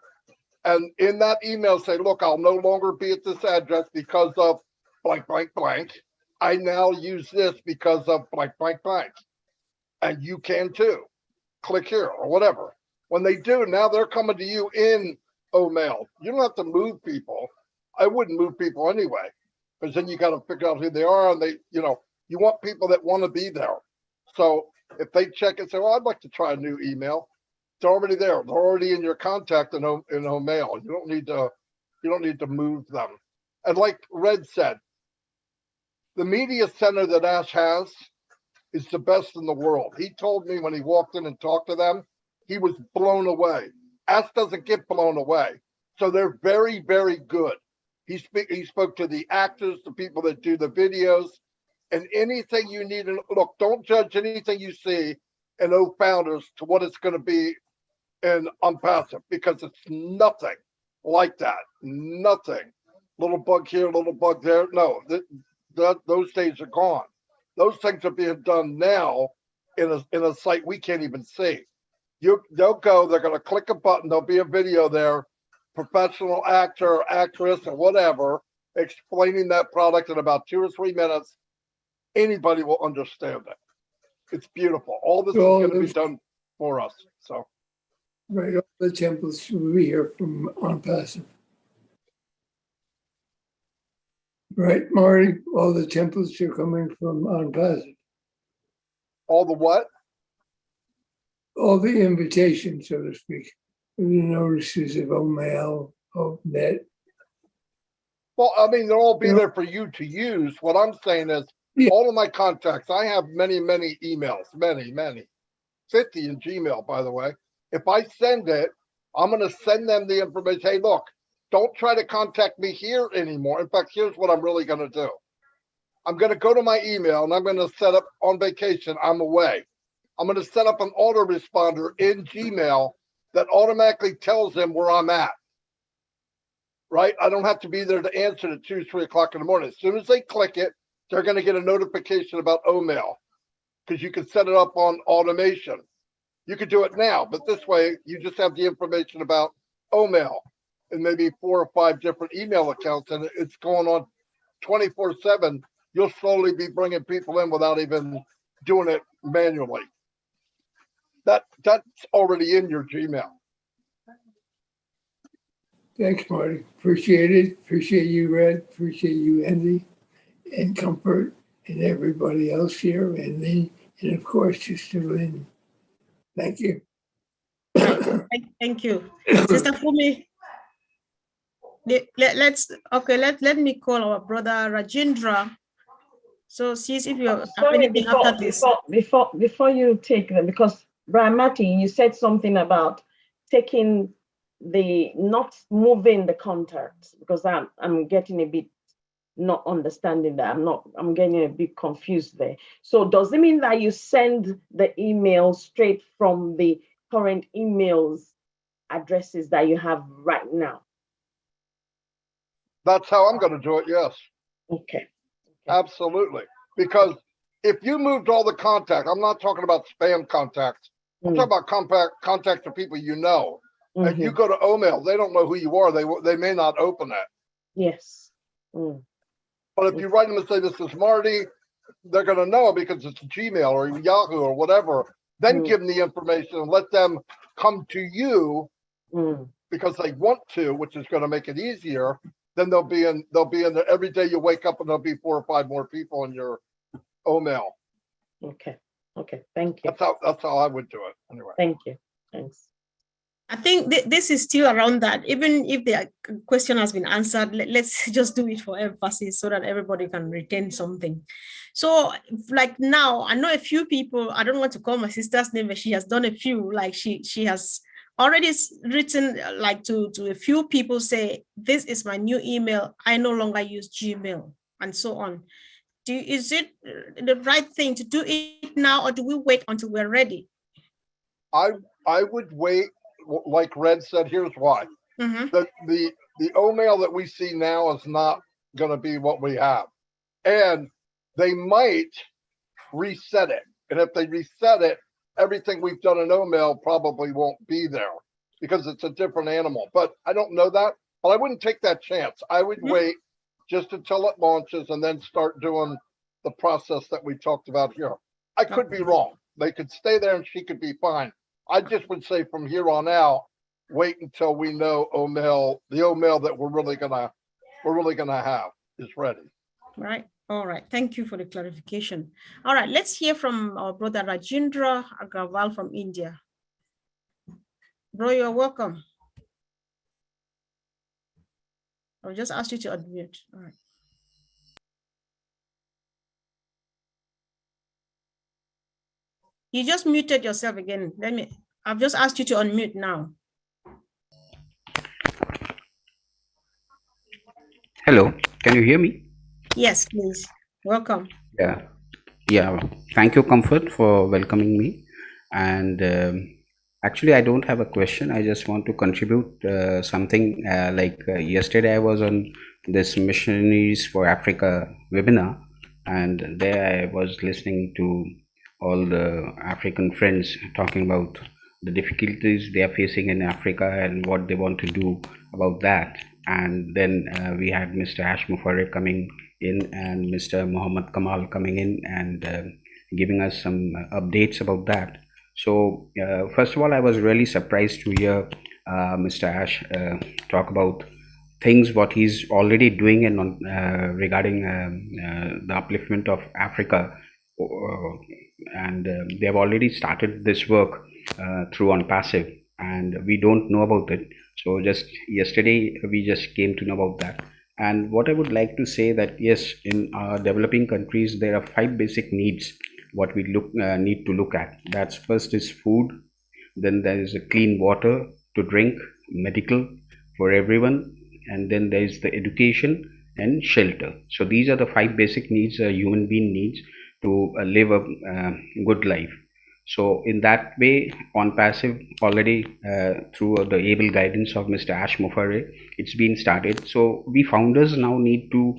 Speaker 11: and in that email say, look, I'll no longer be at this address because of blank, blank, blank. I now use this because of blank, blank, blank. And you can too. Click here or whatever. When they do, now they're coming to you in OMail. You don't have to move people. I wouldn't move people anyway, because then you got to figure out who they are, and they, you know, you want people that want to be there. So if they check and say, well, I'd like to try a new email, it's already there. They're already in your contact in OMail. You don't need to move them. And like Red said, the media center that Ash has is the best in the world. He told me when he walked in and talked to them, he was blown away. Ash doesn't get blown away. So they're very, very good. He spoke to the actors, the people that do the videos, and anything you need. And look, don't judge anything you see in OFounders to what it's going to be in ONPASSIVE, because it's nothing like that. Nothing. Little bug here, little bug there. No, those days are gone. Those things are being done now in a site we can't even see. They'll go, they're going to click a button, there'll be a video there, professional actor, actress, or whatever, explaining that product in about 2 or 3 minutes. Anybody will understand it. It's beautiful. All this is going to be done for us. So,
Speaker 10: right, all the templates will be here from ONPASSIVE. Right, Marty, all the templates are coming from ONPASSIVE.
Speaker 11: All the what?
Speaker 10: All the invitations, so to speak. The notices of OMail, ONet.
Speaker 11: Well, I mean, they'll all be there for you to use. What I'm saying is,
Speaker 10: Yeah.
Speaker 11: all of my contacts. I have many, many emails, many, 50 in Gmail, by the way. If I send it, I'm going to send them the information. Hey, look, don't try to contact me here anymore. In fact, here's what I'm really going to do. I'm going to go to my email and I'm going to set up on vacation. I'm away. I'm going to set up an autoresponder in Gmail that automatically tells them where I'm at. Right? I don't have to be there to answer at 2, 3 o'clock in the morning. As soon as they click it, they're going to get a notification about OMail because you can set it up on automation. You could do it now, but this way you just have the information about OMail and maybe 4 or 5 different email accounts, and it's going on 24/7. You'll slowly be bringing people in without even doing it manually. That's already in your Gmail.
Speaker 10: Thanks, Marty. Appreciate it. Appreciate you, Red. Appreciate you, Andy, and Comfort, and everybody else here, and me, and of course, Sister Lynn. Thank you.
Speaker 5: Thank you. Sister Fumi, let me call our brother Rajendra. So see if you have
Speaker 7: Sorry,
Speaker 5: anything after this.
Speaker 7: before you take them, because Brian Martin, you said something about taking not moving the contacts, because I'm getting a bit not understanding that. I'm getting a bit confused there. So does it mean that you send the email straight from the current emails addresses that you have right now?
Speaker 11: That's how I'm going to do it. Yes.
Speaker 7: Okay.
Speaker 11: Absolutely. Because if you moved all the contacts, I'm not talking about spam contacts. I'm talking about contacts of people you know. And you go to OMail, they don't know who you are. They may not open it.
Speaker 7: Yes.
Speaker 11: But if you write them and say, this is Marty, they're going to know because it's Gmail or Yahoo or whatever. Then give them the information and let them come to you because they want to, which is going to make it easier. Then they'll be in there every day. You wake up and there'll be 4 or 5 more people in your OMail.
Speaker 7: Okay. Thank you.
Speaker 11: That's how I would do it. Anyway.
Speaker 7: Thank you. Thanks.
Speaker 5: I think this is still around that. Even if the question has been answered, let's just do it for emphasis so that everybody can retain something. So like now, I know a few people, I don't want to call my sister's name, but she has done a few, like she has already written like to a few people say, this is my new email. I no longer use Gmail and so on. Is it the right thing to do it now, or do we wait until we're ready?
Speaker 11: I would wait. Like Red said, here's why. The OMail that we see now is not going to be what we have. And they might reset it. And if they reset it, everything we've done in OMail probably won't be there because it's a different animal. But I don't know that. But I wouldn't take that chance. I would wait just until it launches and then start doing the process that we talked about here. I could be wrong. They could stay there and she could be fine. I just would say from here on out, wait until we know the OMail that we're really gonna have is ready.
Speaker 5: Right. All right. Thank you for the clarification. All right. Let's hear from our brother Rajendra Agrawal from India. Bro, you're welcome. I'll just ask you to unmute. All right. You just muted yourself again. I've just asked you to unmute now.
Speaker 12: Hello, can you hear me?
Speaker 5: Yes, please. Welcome.
Speaker 12: Yeah. Thank you, Comfort, for welcoming me. And actually, I don't have a question. I just want to contribute something. Yesterday, I was on this Missionaries for Africa webinar, and there I was listening to all the African friends talking about the difficulties they are facing in Africa and what they want to do about that. And then we had Mr. Ash Mufareh coming in and Mr. Muhammad Kamal coming in and giving us some updates about that. So first of all, I was really surprised to hear Mr. Ash talk about things what he's already doing and regarding the upliftment of Africa. And they have already started this work through ONPASSIVE, and we don't know about it. So just yesterday we just came to know about that. And what I would like to say that yes, in developing countries, there are 5 basic needs what we need to look at. That's first is food, then there is a clean water to drink, medical for everyone, and then there is the education and shelter. So these are the 5 basic needs a human being needs to live a good life. So in that way, ONPASSIVE already through the able guidance of Mr. Ash Mufare, it's been started. So we founders now need to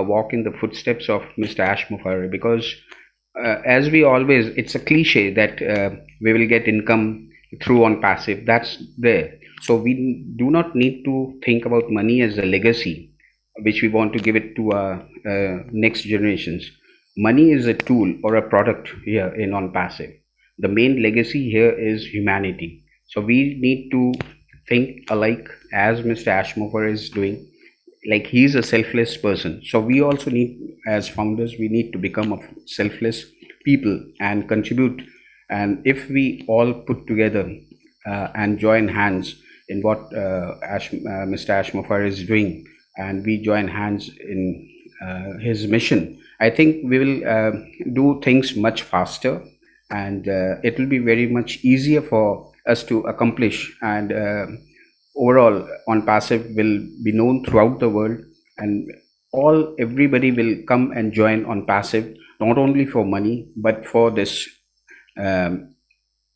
Speaker 12: walk in the footsteps of Mr. Ash Mufare, because as we always, it's a cliche that we will get income through ONPASSIVE. That's there. So we do not need to think about money as a legacy, which we want to give it to our next generations. Money is a tool or a product here in ONPASSIVE. The main legacy here is humanity. So we need to think alike as Mr. Ashmover is doing. Like he's a selfless person. So we also need, as founders, we need to become a selfless people and contribute. And if we all put together and join hands in what Mr. Ashmover is doing, and we join hands in his mission, I think we will do things much faster, and it will be very much easier for us to accomplish. And overall, ONPASSIVE will be known throughout the world, and everybody will come and join ONPASSIVE, not only for money but for this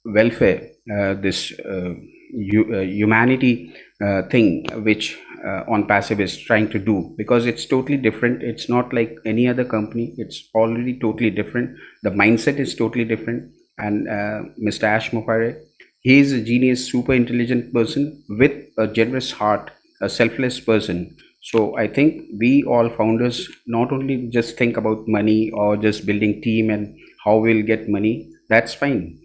Speaker 12: welfare, this humanity thing which ONPASSIVE is trying to do, because it's totally different. It's not like any other company. It's already totally different. The mindset is totally different. And Mr. Ash Mufare, he is a genius, super intelligent person with a generous heart, a selfless person. So I think we all founders not only just think about money or just building team and how we'll get money. That's fine.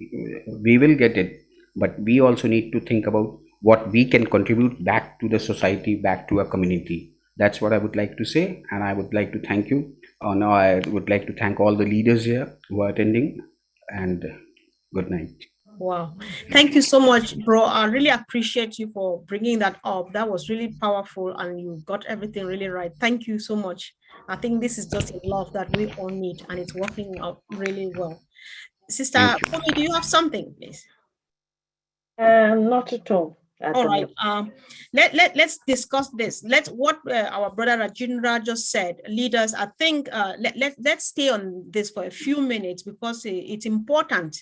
Speaker 12: We will get it. But we also need to think about what we can contribute back to the society, back to our community. That's what I would like to say. And I would like to thank you. Now I would like to thank all the leaders here who are attending, and good night.
Speaker 5: Wow. Thank you so much, bro. I really appreciate you for bringing that up. That was really powerful and you got everything really right. Thank you so much. I think this is just a love that we all need and it's working out really well. Sister Fumi, do you have something, please?
Speaker 7: Not at all.
Speaker 5: All right. Let's discuss this. What our brother Rajendra just said. Leaders, I think let's stay on this for a few minutes because it's important.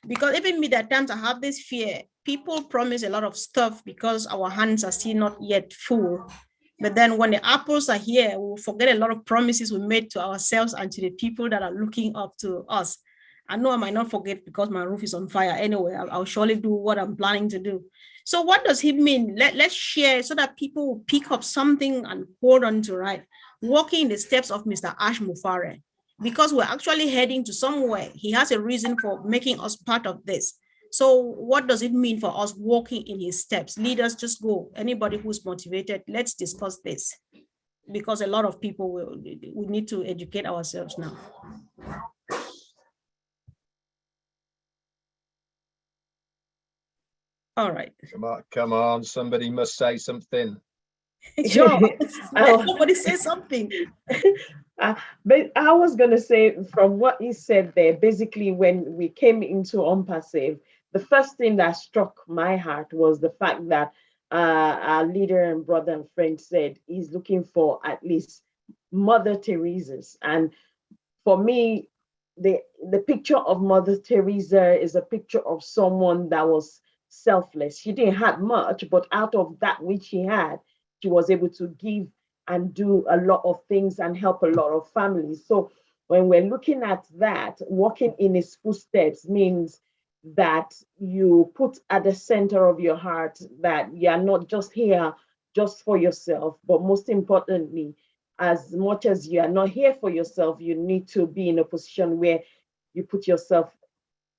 Speaker 5: Because even me, at times I have this fear. People promise a lot of stuff because our hands are still not yet full. But then when the apples are here, we'll forget a lot of promises we made to ourselves and to the people that are looking up to us. I know I might not forget because my roof is on fire anyway. I'll surely do what I'm planning to do. So what does he mean? Let's share so that people will pick up something and hold on to, right? Walking in the steps of Mr. Ash Mufare, because we're actually heading to somewhere. He has a reason for making us part of this. So what does it mean for us walking in his steps? Leaders, just go. Anybody who's motivated, let's discuss this. Because a lot of people we need to educate ourselves now. All right.
Speaker 3: Come on, somebody must say something.
Speaker 5: Sure, let somebody say something.
Speaker 7: But I was going to say, from what you said there, basically when we came into ONPASSIVE, the first thing that struck my heart was the fact that our leader and brother and friend said he's looking for at least Mother Teresa's. And for me, the picture of Mother Teresa is a picture of someone that was selfless. She didn't have much, but out of that which she had, she was able to give and do a lot of things and help a lot of families. So when we're looking at that, walking in his footsteps means that you put at the center of your heart that you are not just here just for yourself, but most importantly, as much as you are not here for yourself, you need to be in a position where you put yourself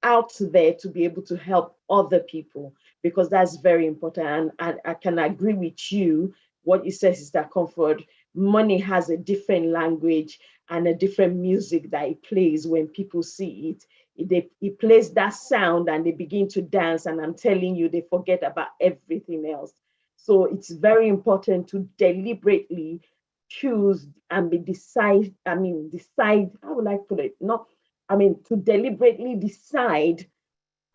Speaker 7: out there to be able to help other people, because that's very important. And I can agree with you. What you said, Sister Comfort, money has a different language and a different music that it plays when people see it. It plays that sound and they begin to dance, and I'm telling you, they forget about everything else. So it's very important to deliberately choose and decide, how would I put it? To deliberately decide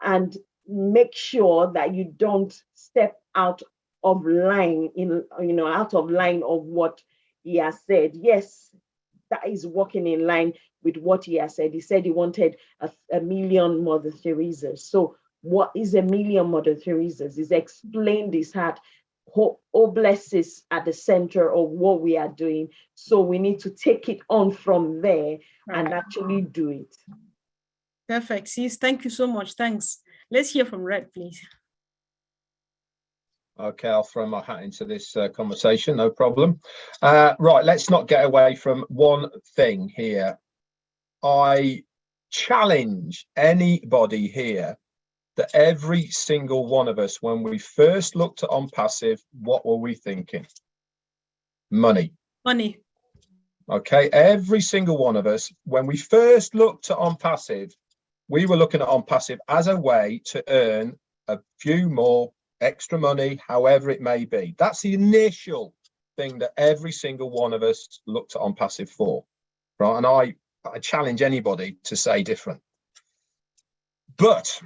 Speaker 7: and make sure that you don't step out of line of what he has said. Yes, that is working in line with what he has said. He said he wanted a million Mother Teresas. So what is a million Mother Teresas? He's explained this had blesses at the center of what we are doing. So we need to take it on from there and actually do it.
Speaker 5: Perfect. Sis, thank you so much. Thanks. Let's hear from Red, please.
Speaker 3: Okay, I'll throw my hat into this conversation, no problem. Right, let's not get away from one thing here. I challenge anybody here that every single one of us, when we first looked at ONPASSIVE, what were we thinking? Money.
Speaker 5: Money.
Speaker 3: Okay, every single one of us, when we first looked at ONPASSIVE, we were looking at ONPASSIVE as a way to earn a few more extra money, however it may be. That's the initial thing that every single one of us looked at ONPASSIVE for, right? And I challenge anybody to say different. But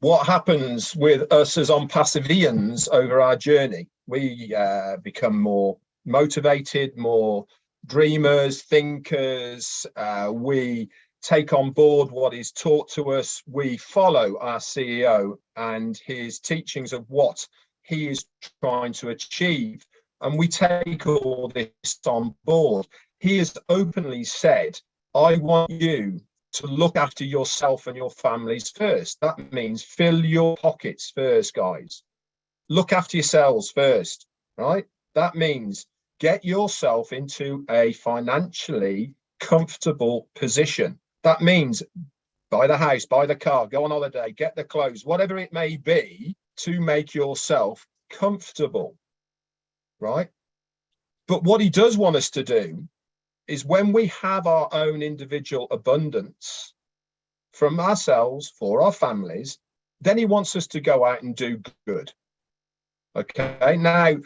Speaker 3: what happens with us as ONPASSIVians over our journey? We become more motivated, more dreamers, thinkers. We take on board what is taught to us. We follow our CEO and his teachings of what he is trying to achieve, and we take all this on board. He has openly said, I want you to look after yourself and your families first. That means fill your pockets first, guys. Look after yourselves first, right? That means get yourself into a financially comfortable position. That means buy the house, buy the car, go on holiday, get the clothes, whatever it may be, to make yourself comfortable, right? But what he does want us to do is, when we have our own individual abundance from ourselves for our families, then he wants us to go out and do good. Okay, now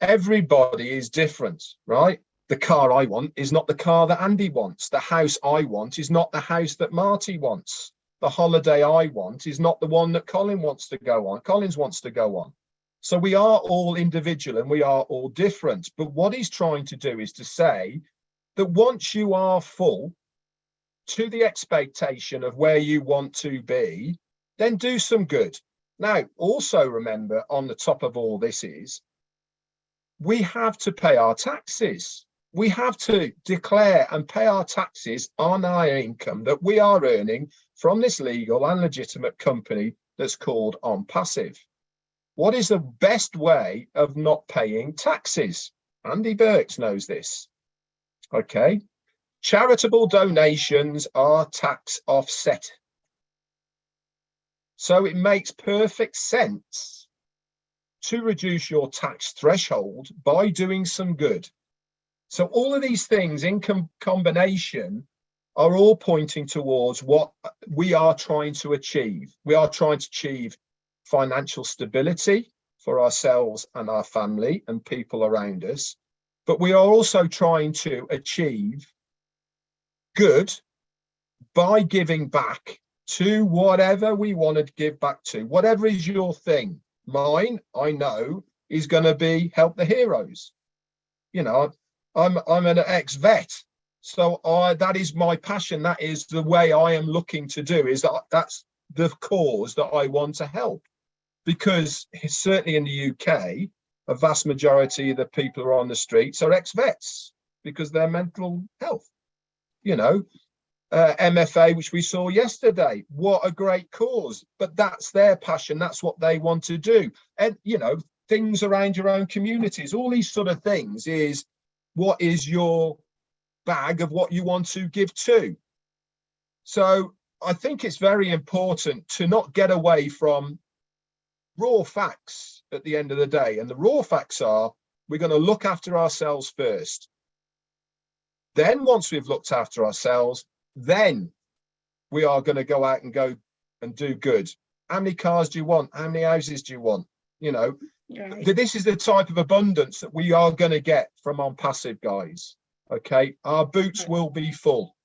Speaker 3: everybody is different, right? The car I want is not the car that Andy wants. The house I want is not the house that Marty wants. The holiday I want is not the one that Collins wants to go on. So we are all individual and we are all different. But what he's trying to do is to say that once you are full to the expectation of where you want to be, then do some good. Now, also remember, on the top of all this is, we have to pay our taxes. We have to declare and pay our taxes on our income that we are earning from this legal and legitimate company that's called ONPASSIVE. What is the best way of not paying taxes? Andy Burks knows this. Okay. Charitable donations are tax offset. So it makes perfect sense to reduce your tax threshold by doing some good. So all of these things in combination are all pointing towards what we are trying to achieve. We are trying to achieve financial stability for ourselves and our family and people around us. But we are also trying to achieve good by giving back to whatever we want to give back to. Whatever is your thing. Mine, I know, is going to be help the heroes. You know, I'm an ex-vet, so that is my passion. That is the way I am looking to do. That's the cause that I want to help, because certainly in the UK, a vast majority of the people who are on the streets are ex-vets because their mental health. You know, MFA, which we saw yesterday, what a great cause. But that's their passion. That's what they want to do. And you know, things around your own communities, all these sort of things is, what is your bag of what you want to give to? So I think it's very important to not get away from raw facts at the end of the day. And the raw facts are, we're going to look after ourselves first. Then once we've looked after ourselves, then we are going to go out and do good. How many cars do you want? How many houses do you want? You know, This is the type of abundance that we are going to get from ONPASSIVE, guys. Okay, our boots will be full,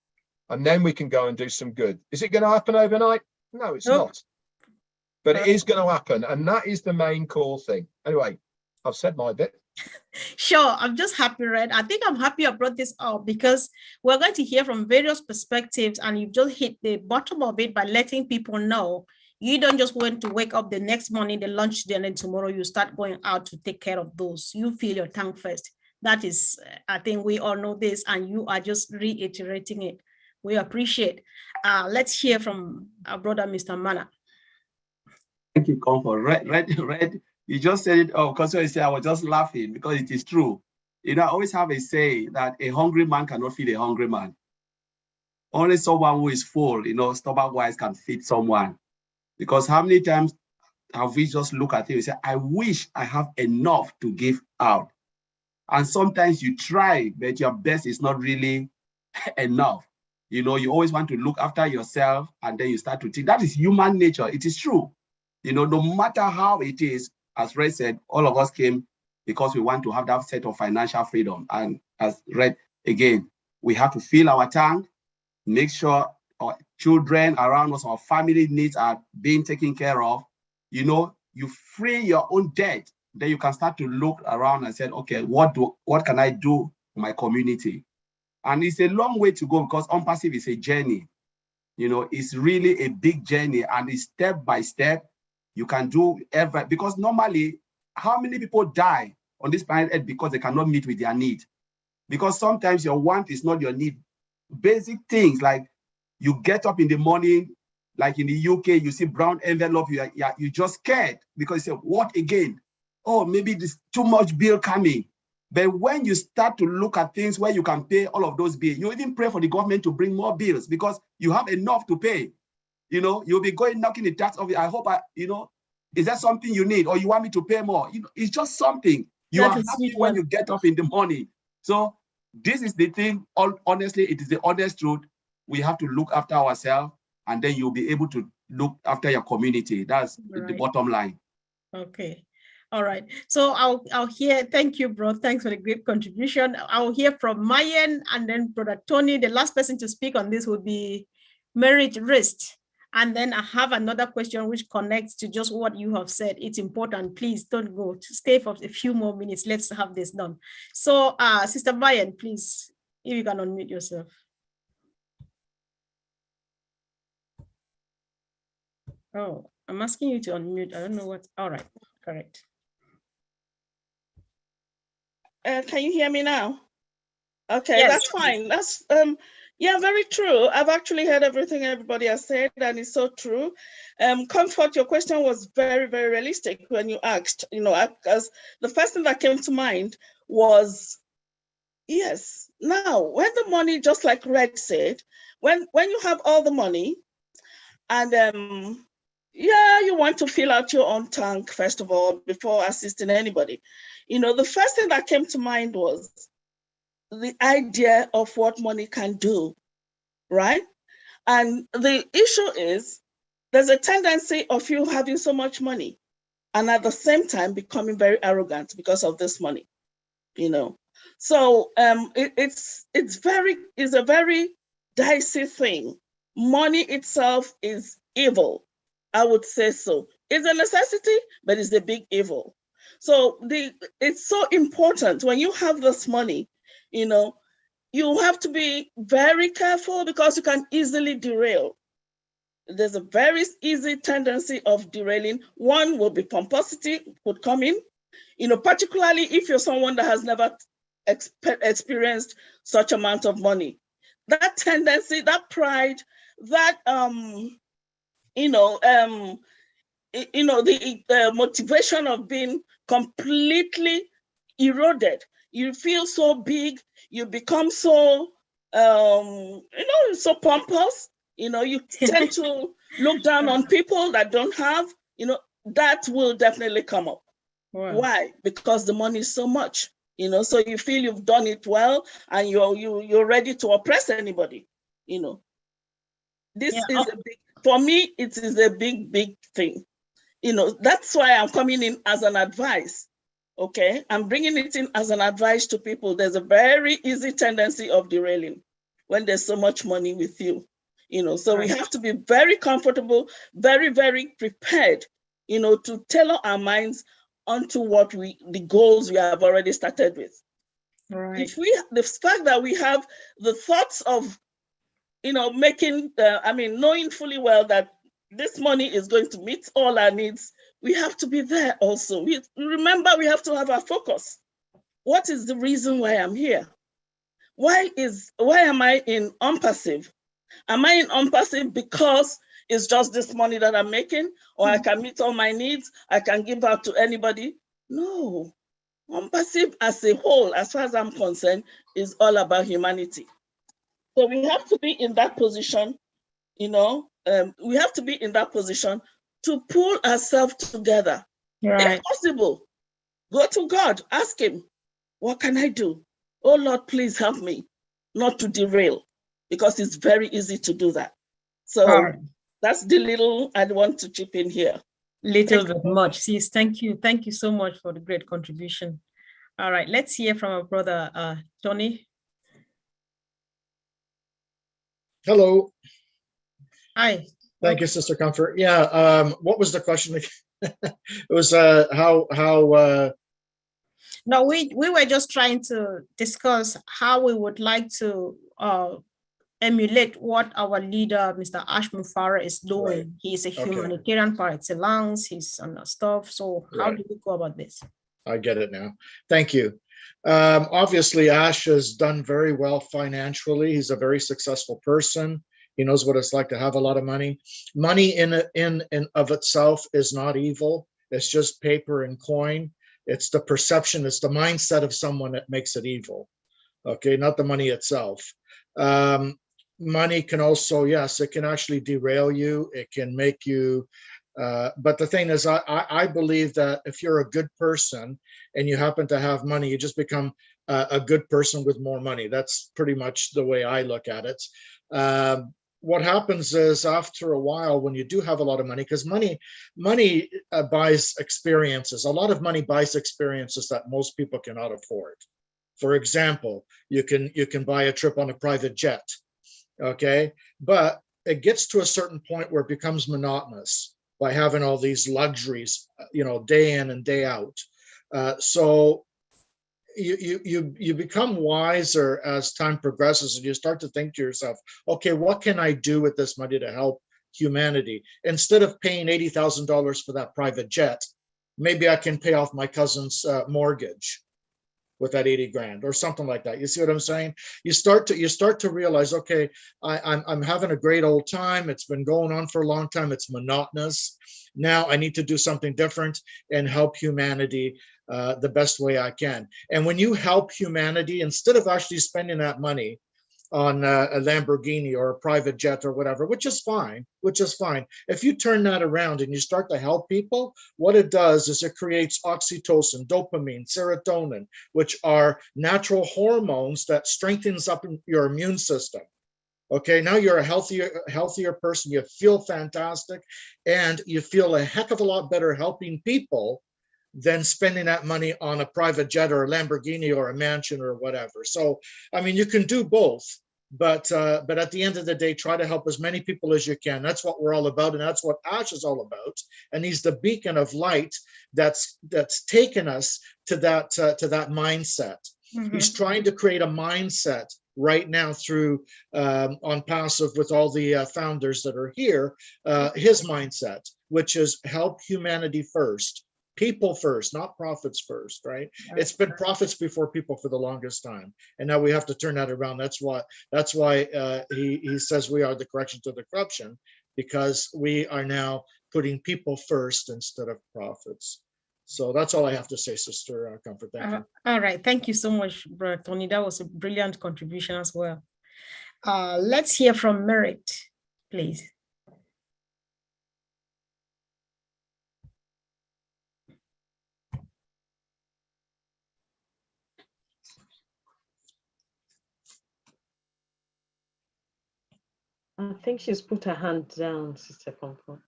Speaker 3: and then we can go and do some good. Is it going to happen overnight? No, it's not. But it is going to happen, and that is the main core thing. Anyway, I've said my bit.
Speaker 5: Sure, I'm just happy, Red. I think I'm happy I brought this up because we're going to hear from various perspectives, and you've just hit the bottom of it by letting people know you don't just want to wake up the next morning, the lunch, then and tomorrow you start going out to take care of those. You fill your tank first. That is, I think we all know this, and you are just reiterating it. We appreciate. Let's hear from our brother, Mr. Mana.
Speaker 9: Thank you, Comfort. Red, you just said it. Oh, because you said I was just laughing because it is true. You know, I always have a say that a hungry man cannot feed a hungry man. Only someone who is full, you know, stomach-wise can feed someone. Because how many times have we just look at it and say, I wish I have enough to give out. And sometimes you try, but your best is not really enough. You know, you always want to look after yourself, and then you start to think that is human nature. It is true. You know, no matter how it is, as Red said, all of us came because we want to have that set of financial freedom. And as Red, again, we have to fill our tank, make sure our children around us, our family needs are being taken care of. You know, you free your own debt, then you can start to look around and say, okay, what can I do for my community? And it's a long way to go because ONPASSIVE is a journey. You know, it's really a big journey, and it's step by step. You can do because normally, how many people die on this planet Earth because they cannot meet with their need? Because sometimes your want is not your need. Basic things like you get up in the morning, like in the UK, you see brown envelope, you just scared because you say, what again? Oh, maybe there's too much bill coming. But when you start to look at things where you can pay all of those bills, you even pray for the government to bring more bills because you have enough to pay. You know, you'll be going knocking the tax office. I hope is that something you need or you want me to pay more? You know, it's just something. You are happy when you get up in the morning. So this is the thing. Honestly, it is the honest truth. We have to look after ourselves, and then you'll be able to look after your community. That's the bottom line.
Speaker 5: Okay. All right. So I'll hear. Thank you, bro. Thanks for the great contribution. I'll hear from Mayen and then Brother Tony. The last person to speak on this would be Merit Wrist. And then I have another question which connects to just what you have said. It's important. Please don't go. Stay for a few more minutes. Let's have this done. So, Sister Mayen, please, if you can unmute yourself. Oh, I'm asking you to unmute. I don't know what. All right, correct.
Speaker 13: Can you hear me now? Okay,
Speaker 5: yes,
Speaker 13: that's fine. That's yeah, very true. I've actually heard everything everybody has said, and it's so true. Comfort, your question was very, very realistic when you asked, you know, because the first thing that came to mind was, yes, now when the money, just like Red said, when you have all the money and yeah, you want to fill out your own tank, first of all, before assisting anybody. You know, the first thing that came to mind was the idea of what money can do, right? And the issue is there's a tendency of you having so much money and at the same time becoming very arrogant because of this money, you know. So it's a very dicey thing. Money itself is evil, I would say so. It's a necessity, but it's a big evil. So it's so important when you have this money, you know, you have to be very careful because you can easily derail. There's a very easy tendency of derailing. One will be pomposity would come in, you know, particularly if you're someone that has never experienced such amount of money. That tendency, that pride, that the motivation of being completely eroded. You feel so big, you become so, so pompous, you know, you tend to look down on people that don't have, you know, that will definitely come up. Wow. Why? Because the money is so much, you know, so you feel you've done it well and you're ready to oppress anybody, you know. This is a big, for me, it is a big, big thing. That's why I'm coming in as an advice. Okay, I'm bringing it in as an advice to people. There's a very easy tendency of derailing when there's so much money with you. So we have to be very comfortable, very, very prepared, to tailor our minds onto the goals we have already started with.
Speaker 5: Right.
Speaker 13: If the fact that we have the thoughts of, knowing fully well that this money is going to meet all our needs, we have to be there also. Remember, we have to have our focus. What is the reason why I'm here? Why am I in ONPASSIVE? Am I in ONPASSIVE because it's just this money that I'm making, or I can meet all my needs, I can give out to anybody? No. ONPASSIVE as a whole, as far as I'm concerned, is all about humanity. So we have to be in that position, we have to be in that position to pull ourselves together.
Speaker 5: Right.
Speaker 13: If possible, go to God, ask him, what can I do? Oh Lord, please help me not to derail, because it's very easy to do that. So that's the little I want to chip in here.
Speaker 5: Little but much. Sis, thank you. Thank you so much for the great contribution. All right, let's hear from our brother, Tony.
Speaker 8: Hello.
Speaker 5: Hi.
Speaker 8: Thank you, Sister Comfort. Yeah, what was the question? It was how
Speaker 5: No, we were just trying to discuss how we would like to emulate what our leader, Mr. Ash Mufareh, is doing. Right. He's a humanitarian par excellence. He's on the stuff. So how do we go about this?
Speaker 8: I get it now. Thank you. Obviously, Ash has done very well financially. He's a very successful person. He knows what it's like to have a lot of money. Money in of itself is not evil. It's just paper and coin. It's the perception, it's the mindset of someone that makes it evil. Okay, not the money itself. Money can also, yes, it can actually derail you. It can make you, but the thing is, I believe that if you're a good person and you happen to have money, you just become a good person with more money. That's pretty much the way I look at it. What happens is, after a while, when you do have a lot of money, because money buys experiences. A lot of money buys experiences that most people cannot afford. For example, you can buy a trip on a private jet, okay? But it gets to a certain point where it becomes monotonous by having all these luxuries, day in and day out. So you become wiser as time progresses, and you start to think to yourself, okay, what can I do with this money to help humanity? Instead of paying $80,000 for that private jet, maybe I can pay off my cousin's mortgage with that 80 grand or something like that. You see what I'm saying? You start to realize, okay, I'm having a great old time. It's been going on for a long time. It's monotonous. Now I need to do something different and help humanity the best way I can. And when you help humanity, instead of actually spending that money on a Lamborghini or a private jet or whatever, which is fine. If you turn that around and you start to help people, what it does is it creates oxytocin, dopamine, serotonin, which are natural hormones that strengthens up your immune system. Okay, now you're a healthier person, you feel fantastic, and you feel a heck of a lot better helping people than spending that money on a private jet or a Lamborghini or a mansion or whatever. So, I mean, you can do both, but at the end of the day, try to help as many people as you can. That's what we're all about, and that's what Ash is all about. And he's the beacon of light that's taken us to that mindset. Mm-hmm. He's trying to create a mindset right now through ONPASSIVE with all the founders that are here, his mindset, which is help humanity first. People first, not profits first, right? It's been profits before people for the longest time, and now we have to turn that around. That's why he says we are the correction to the corruption, because we are now putting people first instead of profits. So that's all I have to say, Sister Comfort. Thank you.
Speaker 5: All right, thank you so much, Brother Tony. That was a brilliant contribution as well. Let's hear from Merit, please.
Speaker 7: I think she's put her hand down, Sister Comfort.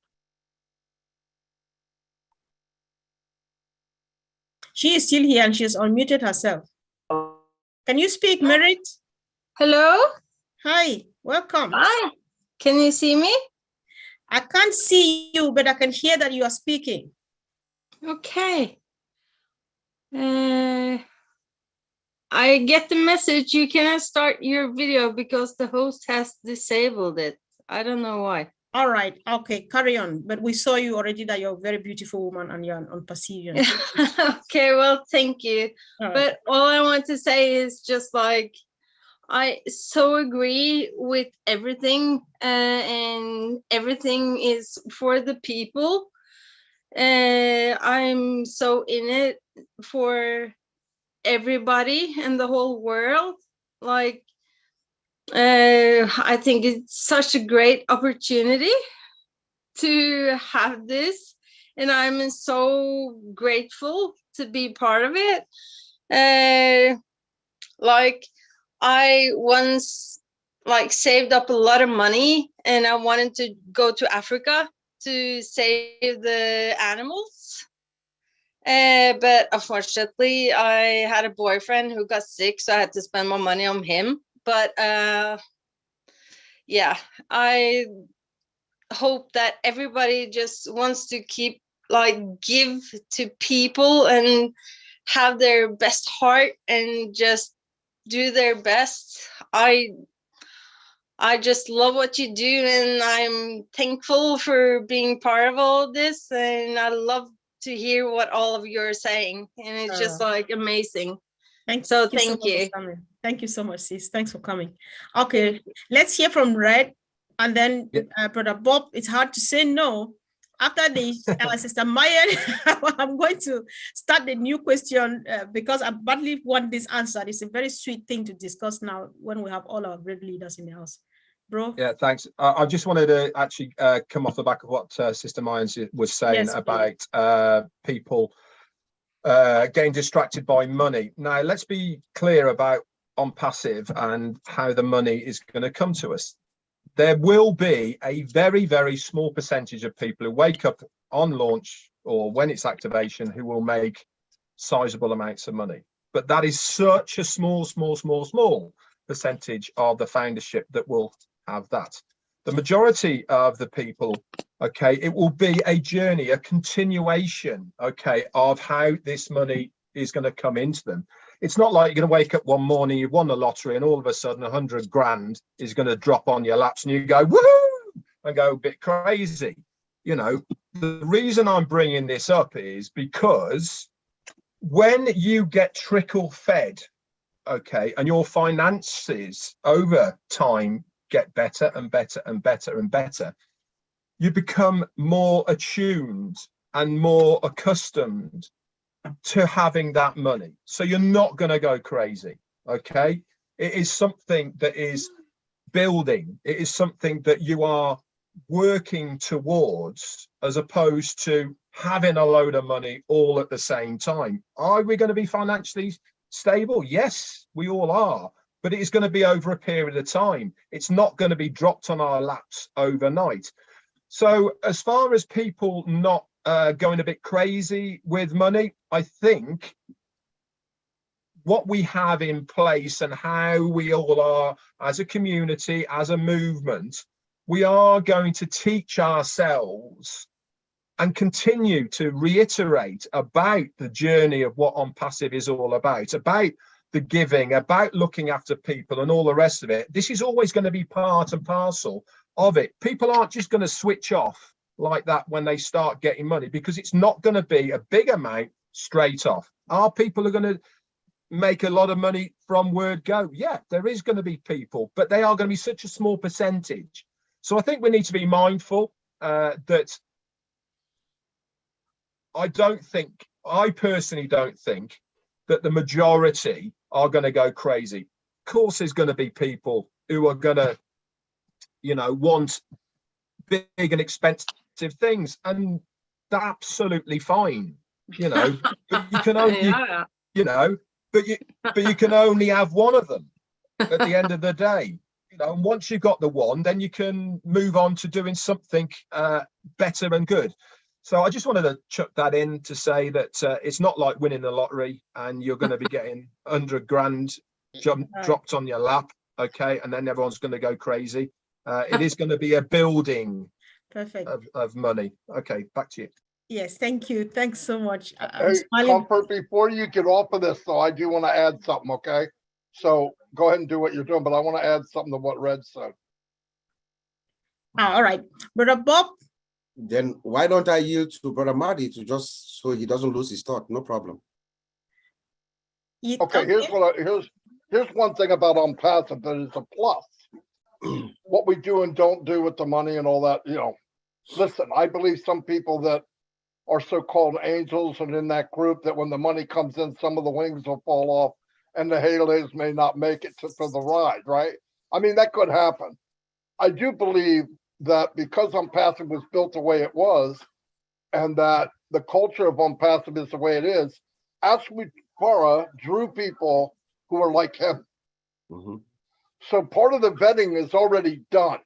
Speaker 5: She is still here and she's unmuted herself. Can you speak, Merit?
Speaker 14: Hello.
Speaker 5: Hi, welcome.
Speaker 14: Hi. Can you see me?
Speaker 5: I can't see you, but I can hear that you are speaking.
Speaker 14: Okay. I get the message you cannot start your video because the host has disabled it. I don't know why.
Speaker 5: All right. Okay, carry on. But we saw you already that you're a very beautiful woman and you're on Passive.
Speaker 14: Okay, well, thank you.
Speaker 5: All
Speaker 14: but all I want to say is just like, I so agree with everything, and everything is for the people. I'm so in it for everybody and the whole world. Like, I think it's such a great opportunity to have this, and I'm so grateful to be part of it. Like, I once saved up a lot of money and I wanted to go to Africa to save the animals. But unfortunately, I had a boyfriend who got sick, so I had to spend more money on him. But yeah, I hope that everybody just wants to keep give to people and have their best heart and just do their best. I just love what you do, and I'm thankful for being part of all this, and I love to hear what all of you are saying, and it's just amazing.
Speaker 5: Thank
Speaker 14: you.
Speaker 5: Thank you so much, sis. Thanks for coming. Okay, let's hear from Red, and then Brother Bob. It's hard to say no. After the Sister Maya, I'm going to start the new question because I badly want this answered. It's a very sweet thing to discuss now when we have all our great leaders in the house. Bro.
Speaker 3: Yeah, thanks. I just wanted to actually come off the back of what Sister Maya was saying about people getting distracted by money. Now, let's be clear about ONPASSIVE and how the money is going to come to us. There will be a very, very small percentage of people who wake up on launch or when it's activation who will make sizable amounts of money. But that is such a small percentage of the foundership that will have that. The majority of the people, okay, it will be a journey, a continuation, okay, of how this money is going to come into them. It's not like you're going to wake up one morning, you've won the lottery, and all of a sudden 100 grand is going to drop on your laps and you go, woohoo, and go a bit crazy. You know, the reason I'm bringing this up is because when you get trickle fed, okay, and your finances over time get better and better and better and better, you become more attuned and more accustomed to having that money. So you're not going to go crazy, okay? It is something that is building. It is something that you are working towards, as opposed to having a load of money all at the same time. Are we going to be financially stable? Yes, we all are, but it is going to be over a period of time. It's not going to be dropped on our laps overnight. So as far as people not going a bit crazy with money, I think what we have in place and how we all are as a community, as a movement, we are going to teach ourselves and continue to reiterate about the journey of what ONPASSIVE is all about the giving, about looking after people and all the rest of it. This is always going to be part and parcel of it. People aren't just going to switch off like that when they start getting money, because it's not going to be a big amount straight off. Our people are going to make a lot of money from word go. Yeah, there is going to be people, but they are going to be such a small percentage. So I think we need to be mindful that I personally don't think that the majority are going to go crazy. Of course, there's going to be people who are going to, you know, want big and expensive things, and that's absolutely fine, you know. But you can only, you know, but you can only have one of them at the end of the day, you know. And once you've got the one, then you can move on to doing something better and good. So I just wanted to chuck that in to say that it's not like winning the lottery and you're going to be getting 100 grand dropped on your lap, okay, and then everyone's going to go crazy. It is going to be a building of money. Okay, back to you.
Speaker 5: Yes, thank you. Thanks so much.
Speaker 11: Hey, Comfort, before you get off of this, though, I do want to add something, okay? So go ahead and do what you're doing, but I want to add something to what Red said.
Speaker 5: All right, Brother Bob.
Speaker 4: Then why don't I yield to Brother Marty to just so he doesn't lose his thought? No problem.
Speaker 11: Okay, here's one thing about ONPASSIVE that is a plus. What we do and don't do with the money and all that, you know. Listen, I believe some people that are so-called angels and in that group that when the money comes in, some of the wings will fall off and the halos may not make it for the ride, right? I mean, that could happen. I do believe that because ONPASSIVE was built the way it was and that the culture of ONPASSIVE is the way it is, Ashmi Farah drew people who are like him. So part of the vetting is already done.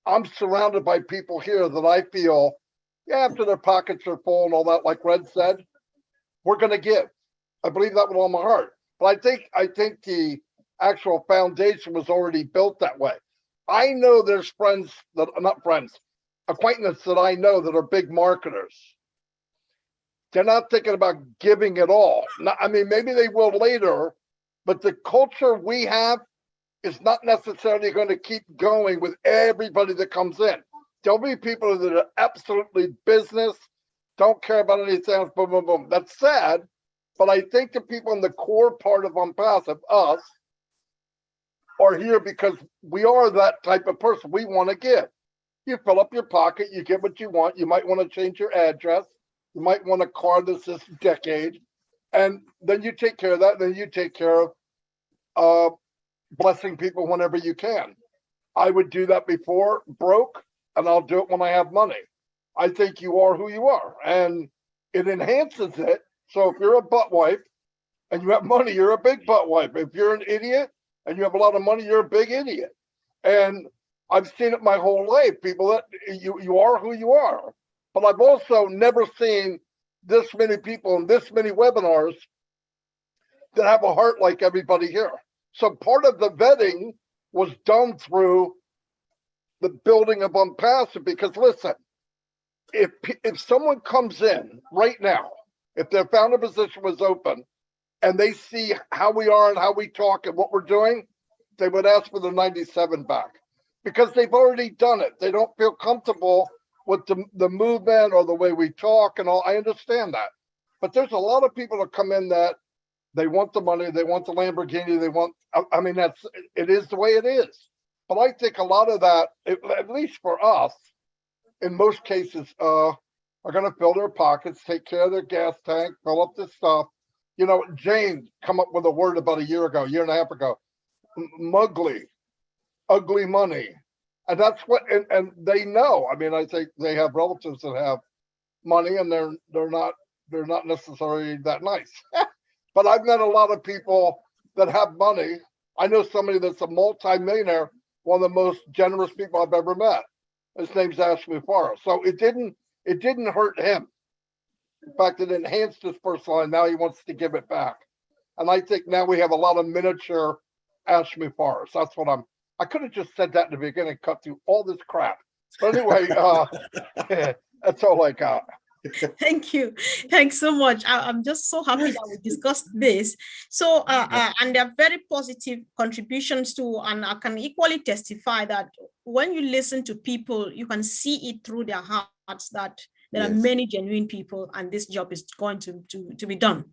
Speaker 11: I'm surrounded by people here that I feel, yeah, after their pockets are full and all that, like Red said, we're going to give. I believe that with all my heart. But I think the actual foundation was already built that way. I know there's friends that are not friends, acquaintances that I know that are big marketers. They're not thinking about giving at all. I mean, maybe they will later, but the culture we have is not necessarily going to keep going with everybody that comes in. There'll be people that are absolutely business, don't care about anything else, boom, boom, boom. That's sad, but I think the people in the core part of ONPASSIVE, us, are here because we are that type of person. We want to give. You fill up your pocket, you get what you want. You might want to change your address. You might want a car that's this decade. And then you take care of that. Then you take care of blessing people whenever you can. I would do that before broke, and I'll do it when I have money. I think you are who you are, and it enhances it. So if you're a butt wipe and you have money, you're a big butt wipe. If you're an idiot and you have a lot of money, you're a big idiot. And I've seen it my whole life, people that you are who you are. But I've also never seen this many people in this many webinars that have a heart like everybody here. So part of the vetting was done through the building of ONPASSIVE, because listen, if someone comes in right now, if their founder position was open and they see how we are and how we talk and what we're doing, they would ask for the 97 back because they've already done it. They don't feel comfortable with the movement or the way we talk and all. I understand that. But there's a lot of people that come in that they want the money, they want the Lamborghini, they want, I mean, it is the way it is. But I think a lot of that, at least for us, in most cases, are going to fill their pockets, take care of their gas tank, fill up this stuff. You know, Jane come up with a word about a year and a half ago, mugly, ugly money. And that's what, and they know. I mean, I think they have relatives that have money and they're not necessarily that nice. But I've met a lot of people that have money. I know somebody that's a multi-millionaire, one of the most generous people I've ever met. His name's Ashmi Farah. So it didn't hurt him. In fact, it enhanced his personal life. Now he wants to give it back. And I think now we have a lot of miniature Ashmi Farah. So that's what I could have just said that in the beginning, cut through all this crap. But anyway, that's all I got.
Speaker 5: Thank you. Thanks so much. I'm just so happy that we discussed this. So, and there are very positive contributions too. And I can equally testify that when you listen to people, you can see it through their hearts that there are many genuine people and this job is going to be done.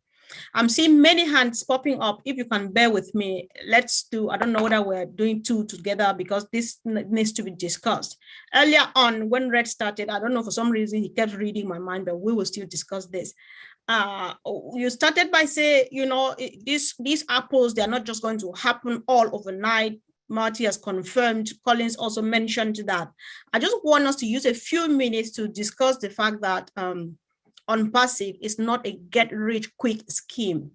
Speaker 5: I'm seeing many hands popping up. If you can bear with me, let's do, I don't know whether we're doing two together because this needs to be discussed. Earlier on, when Red started, I don't know, for some reason, he kept reading my mind, but we will still discuss this. You started by saying, you know, these apples, they're not just going to happen all overnight. Marty has confirmed, Collins also mentioned that. I just want us to use a few minutes to discuss the fact that ONPASSIVE is not a get-rich-quick scheme.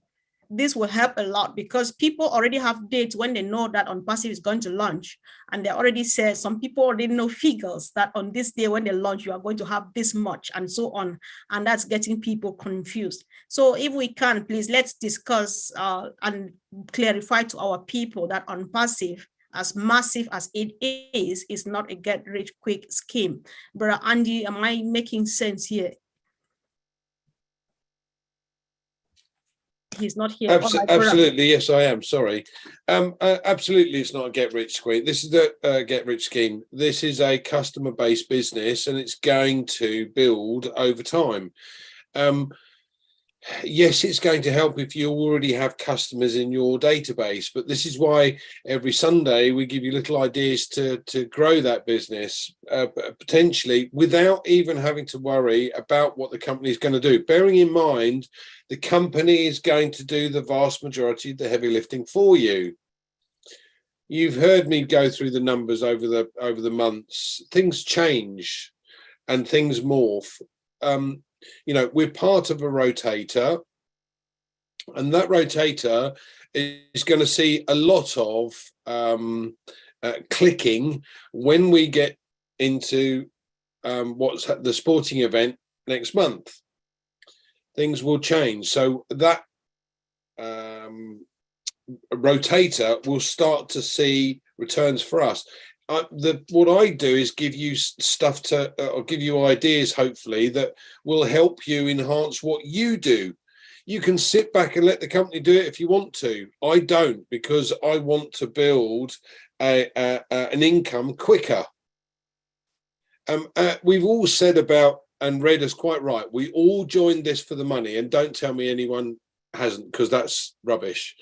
Speaker 5: this will help a lot because people already have dates when they know that ONPASSIVE is going to launch. And they already said, some people already know figures that on this day when they launch, you are going to have this much and so on. And that's getting people confused. So if we can, please, let's discuss and clarify to our people that ONPASSIVE, as massive as it is not a get rich quick scheme. Brother Andy, am I making sense here? He's not here.
Speaker 6: Absolutely, yes, I am. Sorry. Absolutely, it's not a get rich scheme. This is the get rich scheme. This is a customer-based business, and it's going to build over time. Yes, it's going to help if you already have customers in your database, but this is why every Sunday we give you little ideas to grow that business potentially without even having to worry about what the company is going to do. Bearing in mind, the company is going to do the vast majority of the heavy lifting for you. You've heard me go through the numbers over the months. Things change and things morph. You know, we're part of a rotator, and that rotator is going to see a lot of clicking when we get into what's the sporting event next month. Things will change, so that rotator will start to see returns for us. What I do is give you stuff to, or give you ideas, hopefully, that will help you enhance what you do. You can sit back and let the company do it if you want to. I don't, because I want to build an income quicker. We've all said about, and Red is quite right, we all joined this for the money, and don't tell me anyone hasn't, because that's rubbish.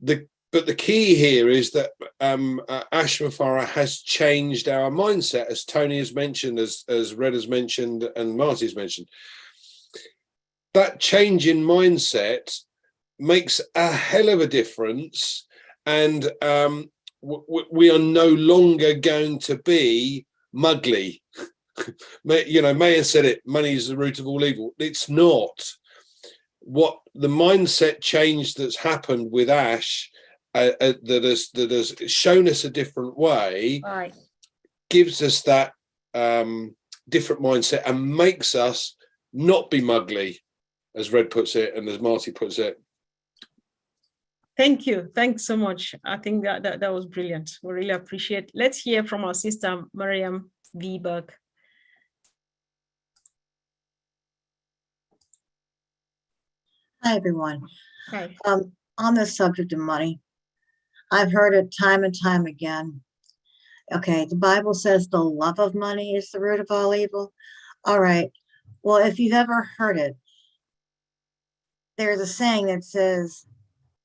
Speaker 6: But the key here is that Ashmafara has changed our mindset, as Tony has mentioned, as Red has mentioned, and Marty's mentioned. That change in mindset makes a hell of a difference, and we are no longer going to be muggly. You know, Mayer said it, money is the root of all evil. It's not. What the mindset change that's happened with Ash, that has shown us a different way,
Speaker 5: right,
Speaker 6: gives us that different mindset and makes us not be muggly, as Red puts it and as Marty puts it.
Speaker 5: Thank you. Thanks so much. I think that was brilliant. We really appreciate. Let's hear from our sister, Miriam Wieberg.
Speaker 15: Hi, everyone.
Speaker 5: Hi.
Speaker 15: On the subject of money, I've heard it time and time again. Okay, the Bible says the love of money is the root of all evil. All right. Well, if you've ever heard it, there's a saying that says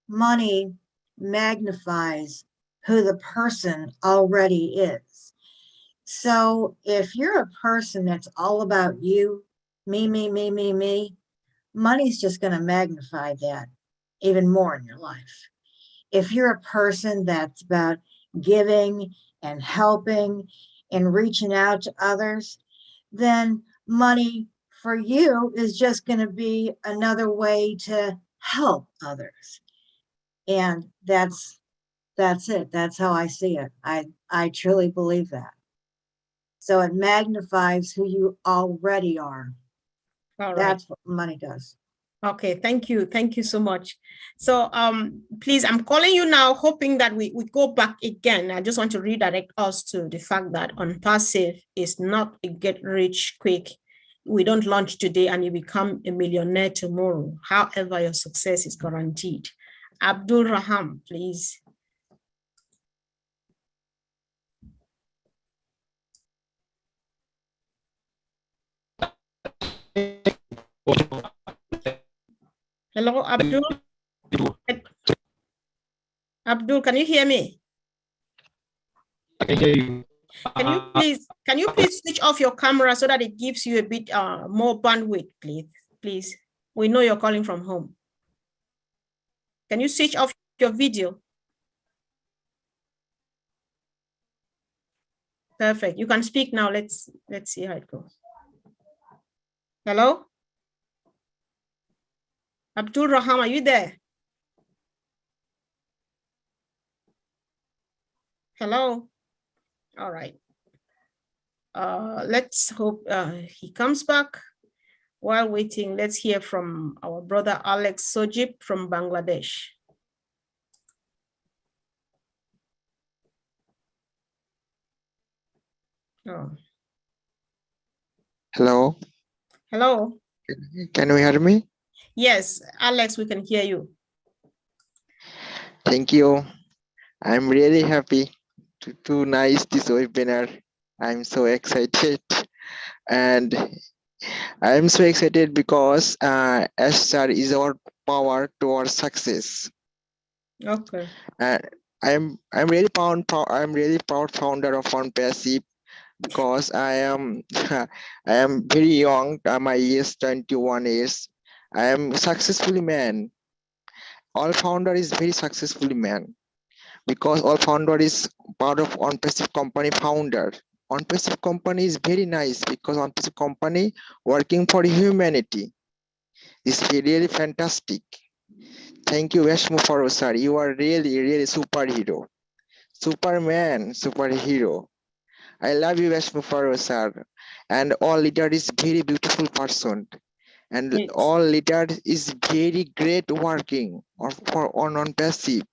Speaker 15: money magnifies who the person already is. So if you're a person that's all about you, me, money's just going to magnify that even more in your life. If you're a person that's about giving and helping and reaching out to others, then money for you is just going to be another way to help others. And that's it. That's how I see it. I truly believe that. So it magnifies who you already are.
Speaker 5: All right.
Speaker 15: That's what money does.
Speaker 5: Okay, thank you. Thank you so much. So please, I'm calling you now, hoping that we go back again. I just want to redirect us to the fact that ONPASSIVE is not a get rich quick. We don't launch today and you become a millionaire tomorrow. However, your success is guaranteed. Abdul Raham, please. Hello, Abdul. Abdul, can you hear me?
Speaker 16: I can hear you.
Speaker 5: Can you please switch off your camera so that it gives you a bit more bandwidth, please? We know you're calling from home. Can you switch off your video? Perfect. You can speak now. Let's see how it goes. Hello? Abdul Raham, are you there? Hello. All right. Let's hope he comes back. While waiting, let's hear from our brother Alex Sojip from Bangladesh. Oh.
Speaker 17: Hello,
Speaker 5: Hello.
Speaker 17: can you hear me?
Speaker 5: Yes, Alex, we can hear you.
Speaker 17: Thank you. I'm really happy to nice this webinar. I'm so excited, and I'm so excited because SHARE is our power towards success.
Speaker 5: Okay.
Speaker 17: And I'm really proud founder of ONPASSIVE because I am I am very young. My age 21 years. I am successfully man. All founder is very successfully man because all founder is part of ONPASSIVE company founder. ONPASSIVE company is very nice because ONPASSIVE company working for humanity. It's really fantastic. Thank you, Vishnu Faro sir. You are really superhero. Superman, superhero. I love you, Vishnu Faro sir. And all leader is very beautiful person. And all leader is very great working on ONPASSIVE.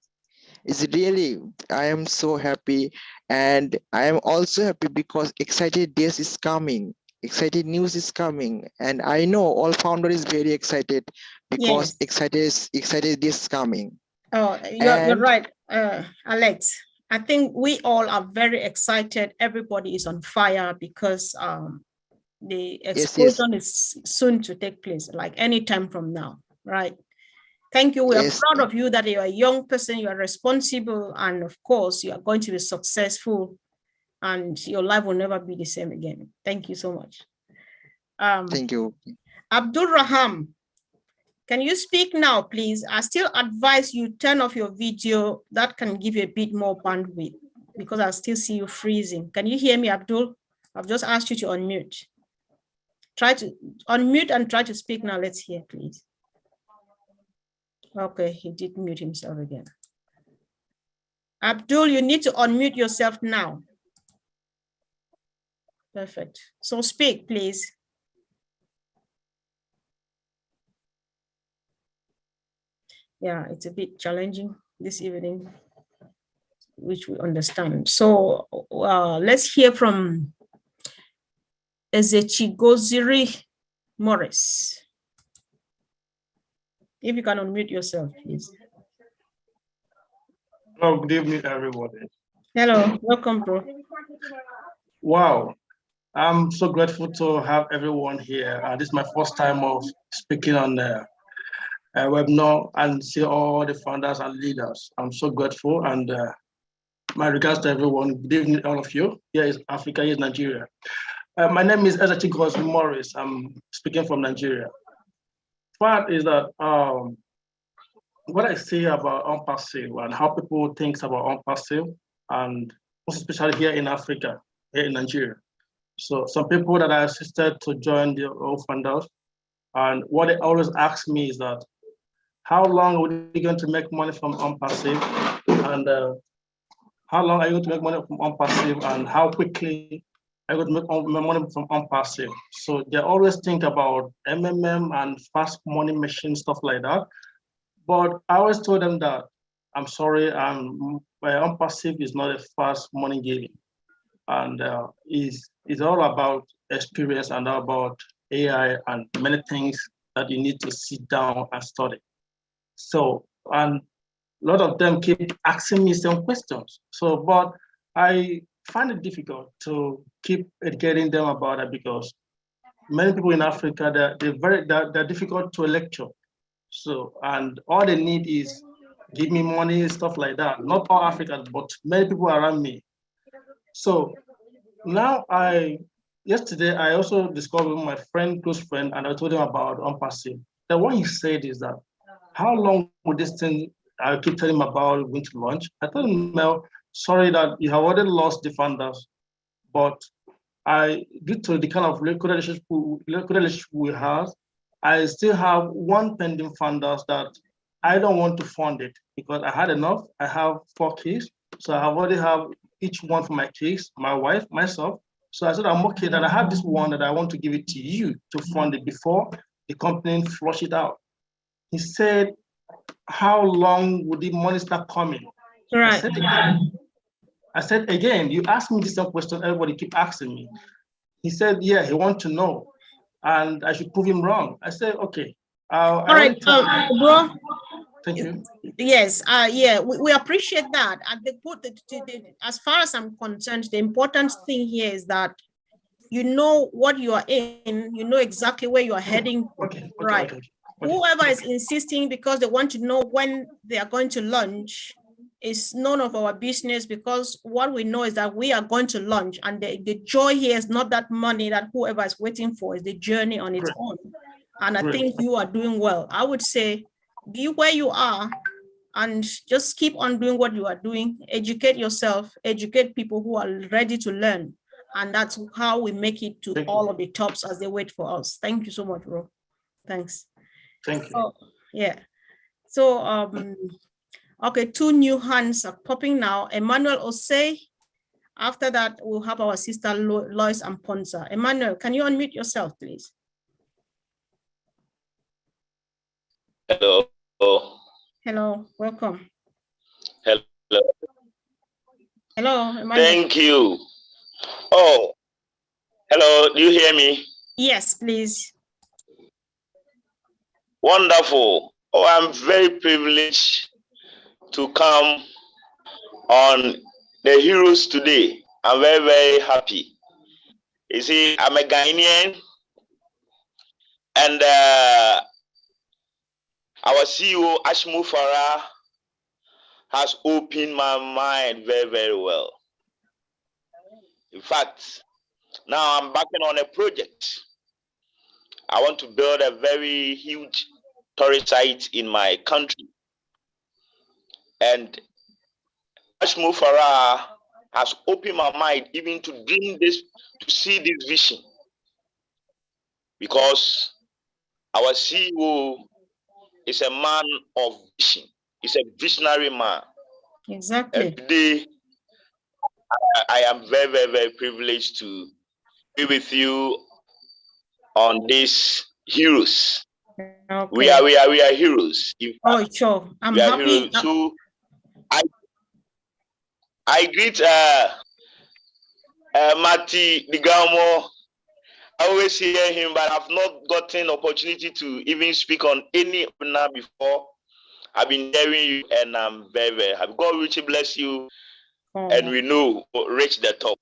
Speaker 17: It's really, I am so happy, and I am also happy because excited days is coming, excited news is coming, and I know all founder is very excited because
Speaker 5: Yes.
Speaker 17: excited days is coming.
Speaker 5: Oh, you're right, Alex. I think we all are very excited. Everybody is on fire because the explosion is soon to take place, like any time from now, right? Thank you. We are proud of you that you're a young person, you are responsible, and of course, you are going to be successful, and your life will never be the same again. Thank you so much.
Speaker 17: Thank you.
Speaker 5: Abdul Raham, can you speak now, please? I still advise you turn off your video. That can give you a bit more bandwidth because I still see you freezing. Can you hear me, Abdul? I've just asked you to unmute. Try to unmute and try to speak now. Let's hear, please. Okay, he did mute himself again. Abdul, you need to unmute yourself now. Perfect. So speak, please. Yeah, it's a bit challenging this evening, which we understand. So let's hear from Ezechigoziri Morris. If you can unmute yourself, please.
Speaker 18: Hello, good evening, everybody.
Speaker 5: Hello, welcome, bro.
Speaker 18: Wow, I'm so grateful to have everyone here. This is my first time of speaking on the webinar and see all the founders and leaders. I'm so grateful, and my regards to everyone. Good evening, all of you. Here is Africa, here is Nigeria. My name is Ezechigoziri Morris. I'm speaking from Nigeria. Fact is that what I say about ONPASSIVE and how people think about ONPASSIVE, and most especially here in Africa, here in Nigeria. So some people that I assisted to join the founders, and what they always ask me is that, how long are you going to make money from ONPASSIVE? And how long are you going to make money from ONPASSIVE? And how quickly are you going to make money from ONPASSIVE? So they always think about MMM and fast money machine, stuff like that. But I always told them that, I'm sorry, my ONPASSIVE is not a fast money game. And it's all about experience and about AI and many things that you need to sit down and study. So, and a lot of them keep asking me some questions. So, but I find it difficult to keep educating them about it because many people in Africa, they're difficult to lecture. So, and all they need is give me money, stuff like that. Not all Africans, but many people around me. So now yesterday I also discovered with my close friend, and I told him about ONPASSIVE. Then what he said is that, how long would this thing, I keep telling him about going to launch. I told him, Mel, sorry that you have already lost the funders, but due to the kind of relationship we have, I still have one pending funders that I don't want to fund it because I had enough. I have 4 kids, so I already have each one for my kids, my wife, myself. So I said, I'm okay that I have this one that I want to give it to you to fund it before the company flush it out. He said, how long would the money start coming?
Speaker 5: Right.
Speaker 18: I said, again, you asked me this same question, everybody keep asking me. He said, yeah, he wants to know, and I should prove him wrong. I said, okay.
Speaker 5: All right, bro.
Speaker 18: Thank you.
Speaker 5: Yes, yeah, we appreciate that. And as far as I'm concerned, the important thing here is that you know what you are in, you know exactly where you are heading. Right. Whoever is insisting because they want to know when they are going to launch is none of our business, because what we know is that we are going to launch, and the joy here is not that money that whoever is waiting for, is the journey on its own. And I think you are doing well. I would say be where you are and just keep on doing what you are doing. Educate yourself, educate people who are ready to learn. And that's how we make it to all of the tops as they wait for us. Thank you so much, bro. Thanks.
Speaker 18: Thank you.
Speaker 5: Yeah. So, okay, 2 new hands are popping now. Emmanuel Osei. After that, we'll have our sister Lois Amponza. Emmanuel, can you unmute yourself, please?
Speaker 1: Hello.
Speaker 5: Hello, welcome.
Speaker 1: Hello.
Speaker 5: Hello, Emmanuel.
Speaker 1: Thank you. Oh, hello. Do you hear me?
Speaker 5: Yes, please.
Speaker 1: Wonderful. Oh, I'm very privileged to come on the heroes today. I'm very, very happy. You see, I'm a Ghanaian, and our CEO, Ashmu Farah, has opened my mind very, very well. In fact, now I'm backing on a project. I want to build a very huge tourist site in my country. And Ashmu Farah has opened my mind even to dream this, to see this vision. Because our CEO is a man of vision. He's a visionary man.
Speaker 5: Exactly.
Speaker 1: And today, I am very, very, very privileged to be with you on these heroes.
Speaker 5: Okay.
Speaker 1: We are heroes.
Speaker 5: Oh, sure. I'm happy.
Speaker 1: So I greet Mati Digamo. I always hear him, but I've not gotten opportunity to even speak on any webinar before. I've been hearing you, and I'm very, very happy. God richly bless you, and we know reach the top.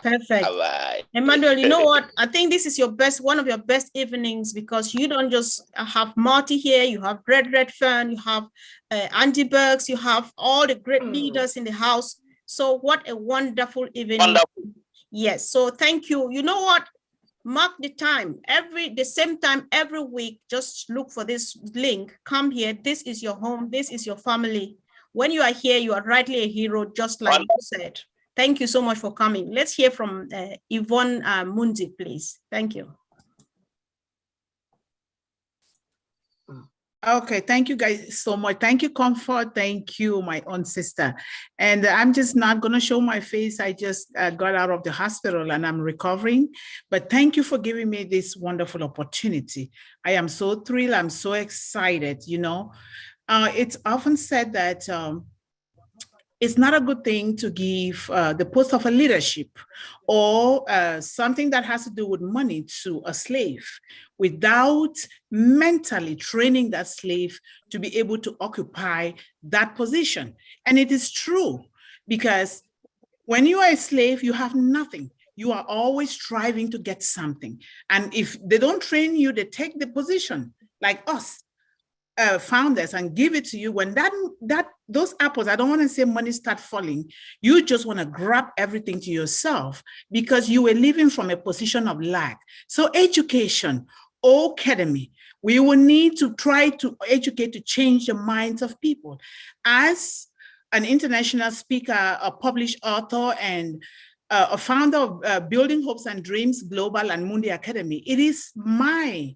Speaker 5: Perfect.
Speaker 1: Bye-bye.
Speaker 5: Emmanuel, you know what? I think this is one of your best evenings, because you don't just have Marty here, you have Red Fern, you have Andy Burks, you have all the great leaders in the house. So what a wonderful evening. Wonderful. Yes, so thank you. You know what? Mark the time, the same time every week. Just look for this link, come here. This is your home, this is your family. When you are here, you are rightly a hero, just like you said. Thank you so much for coming. Let's hear from Yvonne Mundi, please. Thank you.
Speaker 19: Okay, thank you guys so much. Thank you, Comfort. Thank you, my own sister. And I'm just not going to show my face. I just got out of the hospital and I'm recovering. But thank you for giving me this wonderful opportunity. I am so thrilled. I'm so excited. You know, it's often said that it's not a good thing to give the post of a leadership or something that has to do with money to a slave without mentally training that slave to be able to occupy that position. And it is true, because when you are a slave, you have nothing. You are always striving to get something. And if they don't train you, they take the position like us. Founders and give it to you. When those apples, I don't want to say money start falling, you just want to grab everything to yourself because you were living from a position of lack. So education, academy, we will need to try to educate to change the minds of people. As an international speaker, a published author, and a founder of Building Hopes and Dreams Global and Mundi Academy, it is my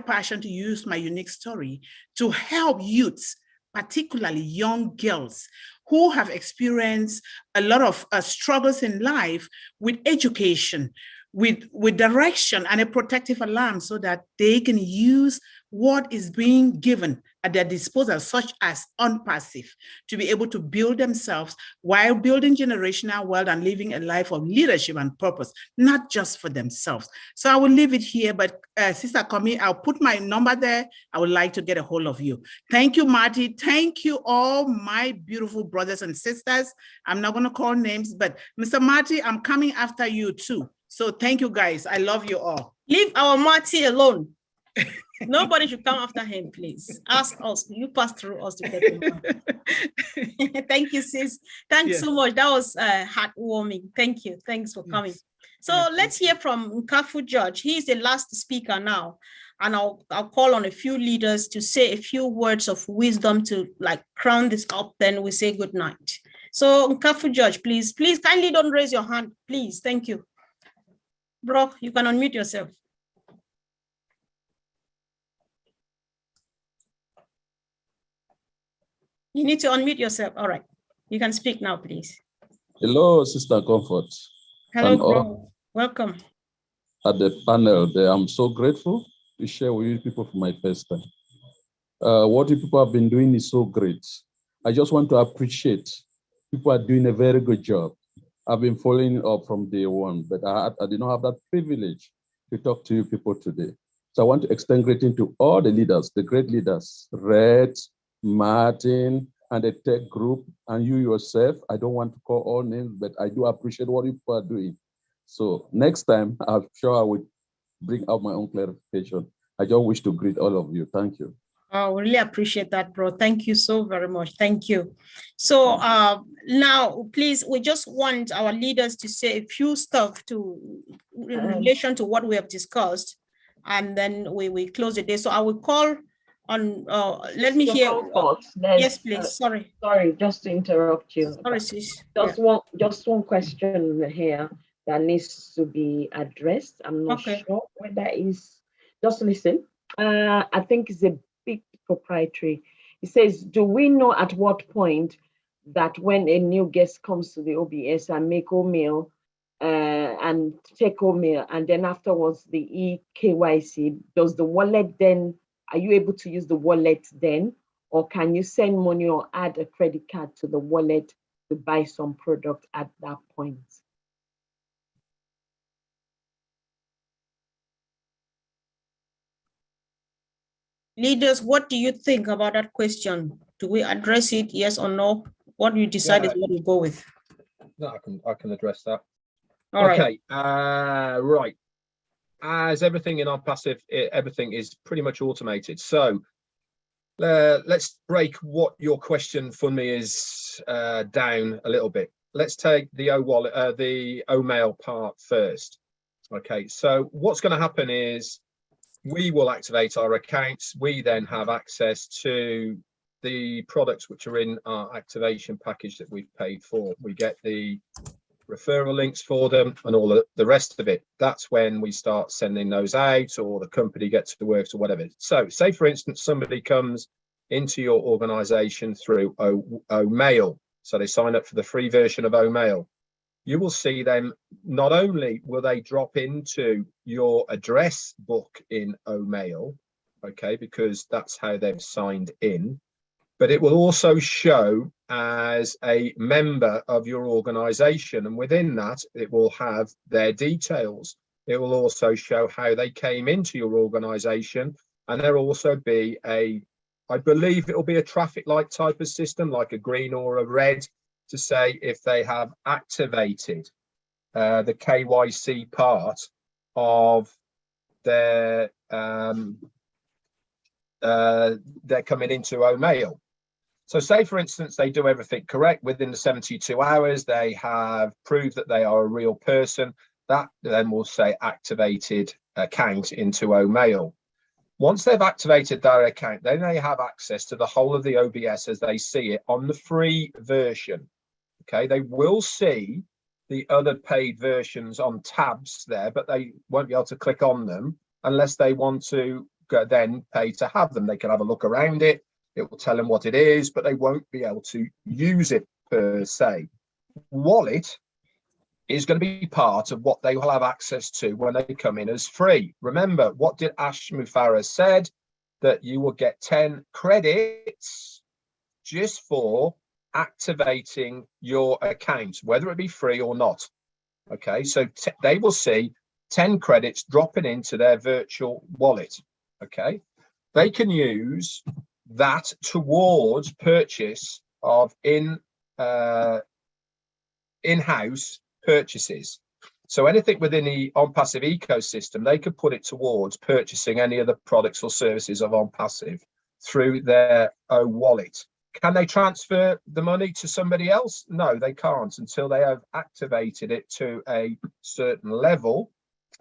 Speaker 19: passion to use my unique story to help youths, particularly young girls who have experienced a lot of struggles in life with education, with direction and a protective alarm, so that they can use what is being given at their disposal, such as ONPASSIVE, to be able to build themselves while building generational wealth and living a life of leadership and purpose, not just for themselves. So I will leave it here, but Sister Komi, I'll put my number there. I would like to get a hold of you. Thank you, Marty. Thank you, all my beautiful brothers and sisters. I'm not going to call names, but Mr. Marty, I'm coming after you too. So thank you, guys. I love you all.
Speaker 5: Leave our Marty alone. Nobody should come after him, please. Ask us. You pass through us to get him. Thank you, sis. Thanks so much. That was heartwarming. Thank you. Thanks for coming. So let's hear from Nkafu George. He's the last speaker now. And I'll call on a few leaders to say a few words of wisdom to like crown this up. Then we say good night. So Nkafu George, please kindly don't raise your hand. Please. Thank you. Bro, you can unmute yourself. You need to unmute yourself. All right. You can speak now, please.
Speaker 20: Hello, Sister Comfort.
Speaker 5: Hello, bro. Welcome.
Speaker 20: At the panel there, I'm so grateful to share with you people for my first time. What you people have been doing is so great. I just want to appreciate people are doing a very good job. I've been following up from day one, but I did not have that privilege to talk to you people today. So I want to extend greeting to all the leaders, the great leaders, Red, Martin, and the tech group, and you yourself. I don't want to call all names, but I do appreciate what you people are doing. So next time, I'm sure I will bring out my own clarification. I just wish to greet all of you. Thank you.
Speaker 5: Oh, really appreciate that, bro. Thank you so very much. Thank you. So now, please, we just want our leaders to say a few stuff in relation to what we have discussed, and then we close the day. So I will call on, let me hear. Yes, please. Sorry,
Speaker 7: just to interrupt you.
Speaker 5: Sorry, sis.
Speaker 7: Just one question here that needs to be addressed. I'm not sure whether it's, just listen. I think it's a bit proprietary. It says, do we know at what point that when a new guest comes to the OBS and make oatmeal and take oatmeal, and then afterwards the eKYC, does the wallet then, are you able to use the wallet then, or can you send money or add a credit card to the wallet to buy some product at that point?
Speaker 5: Leaders, what do you think about that question? Do we address it, yes or no? What do you decide is what you go with?
Speaker 3: No, I can address that.
Speaker 5: All
Speaker 3: okay, right. As everything in ONPASSIVE, everything is pretty much automated. So let's break what your question for me is down a little bit. Let's take the wallet, the mail part first. Okay, so what's going to happen is we will activate our accounts. We then have access to the products which are in our activation package that we've paid for. We get the referral links for them and all the rest of it. That's when we start sending those out, or the company gets to work or whatever. So say, for instance, somebody comes into your organization through mail. So they sign up for the free version of mail. You will see them, not only will they drop into your address book in mail, okay, because that's how they've signed in, but it will also show as a member of your organization. And within that, it will have their details. It will also show how they came into your organization. And there'll also be I believe it'll be a traffic light type of system, like a green or a red, to say if they have activated the KYC part of their they're coming into mail. So say, for instance, they do everything correct within the 72 hours, they have proved that they are a real person, that then will say activated account into mail. Once they've activated their account, then they have access to the whole of the OBS as they see it on the free version. Okay, they will see the other paid versions on tabs there, but they won't be able to click on them unless they want to then pay to have them. They can have a look around it. It will tell them what it is, but they won't be able to use it per se. Wallet is going to be part of what they will have access to when they come in as free. Remember, what did Ash Mufareh said? That you will get 10 credits just for activating your account, whether it be free or not. Okay, so they will see 10 credits dropping into their virtual wallet. Okay, they can use that towards purchase of in-house purchases. So anything within the ONPASSIVE ecosystem, they could put it towards purchasing any of the products or services of ONPASSIVE through their own wallet. Can they transfer the money to somebody else? No, they can't until they have activated it to a certain level.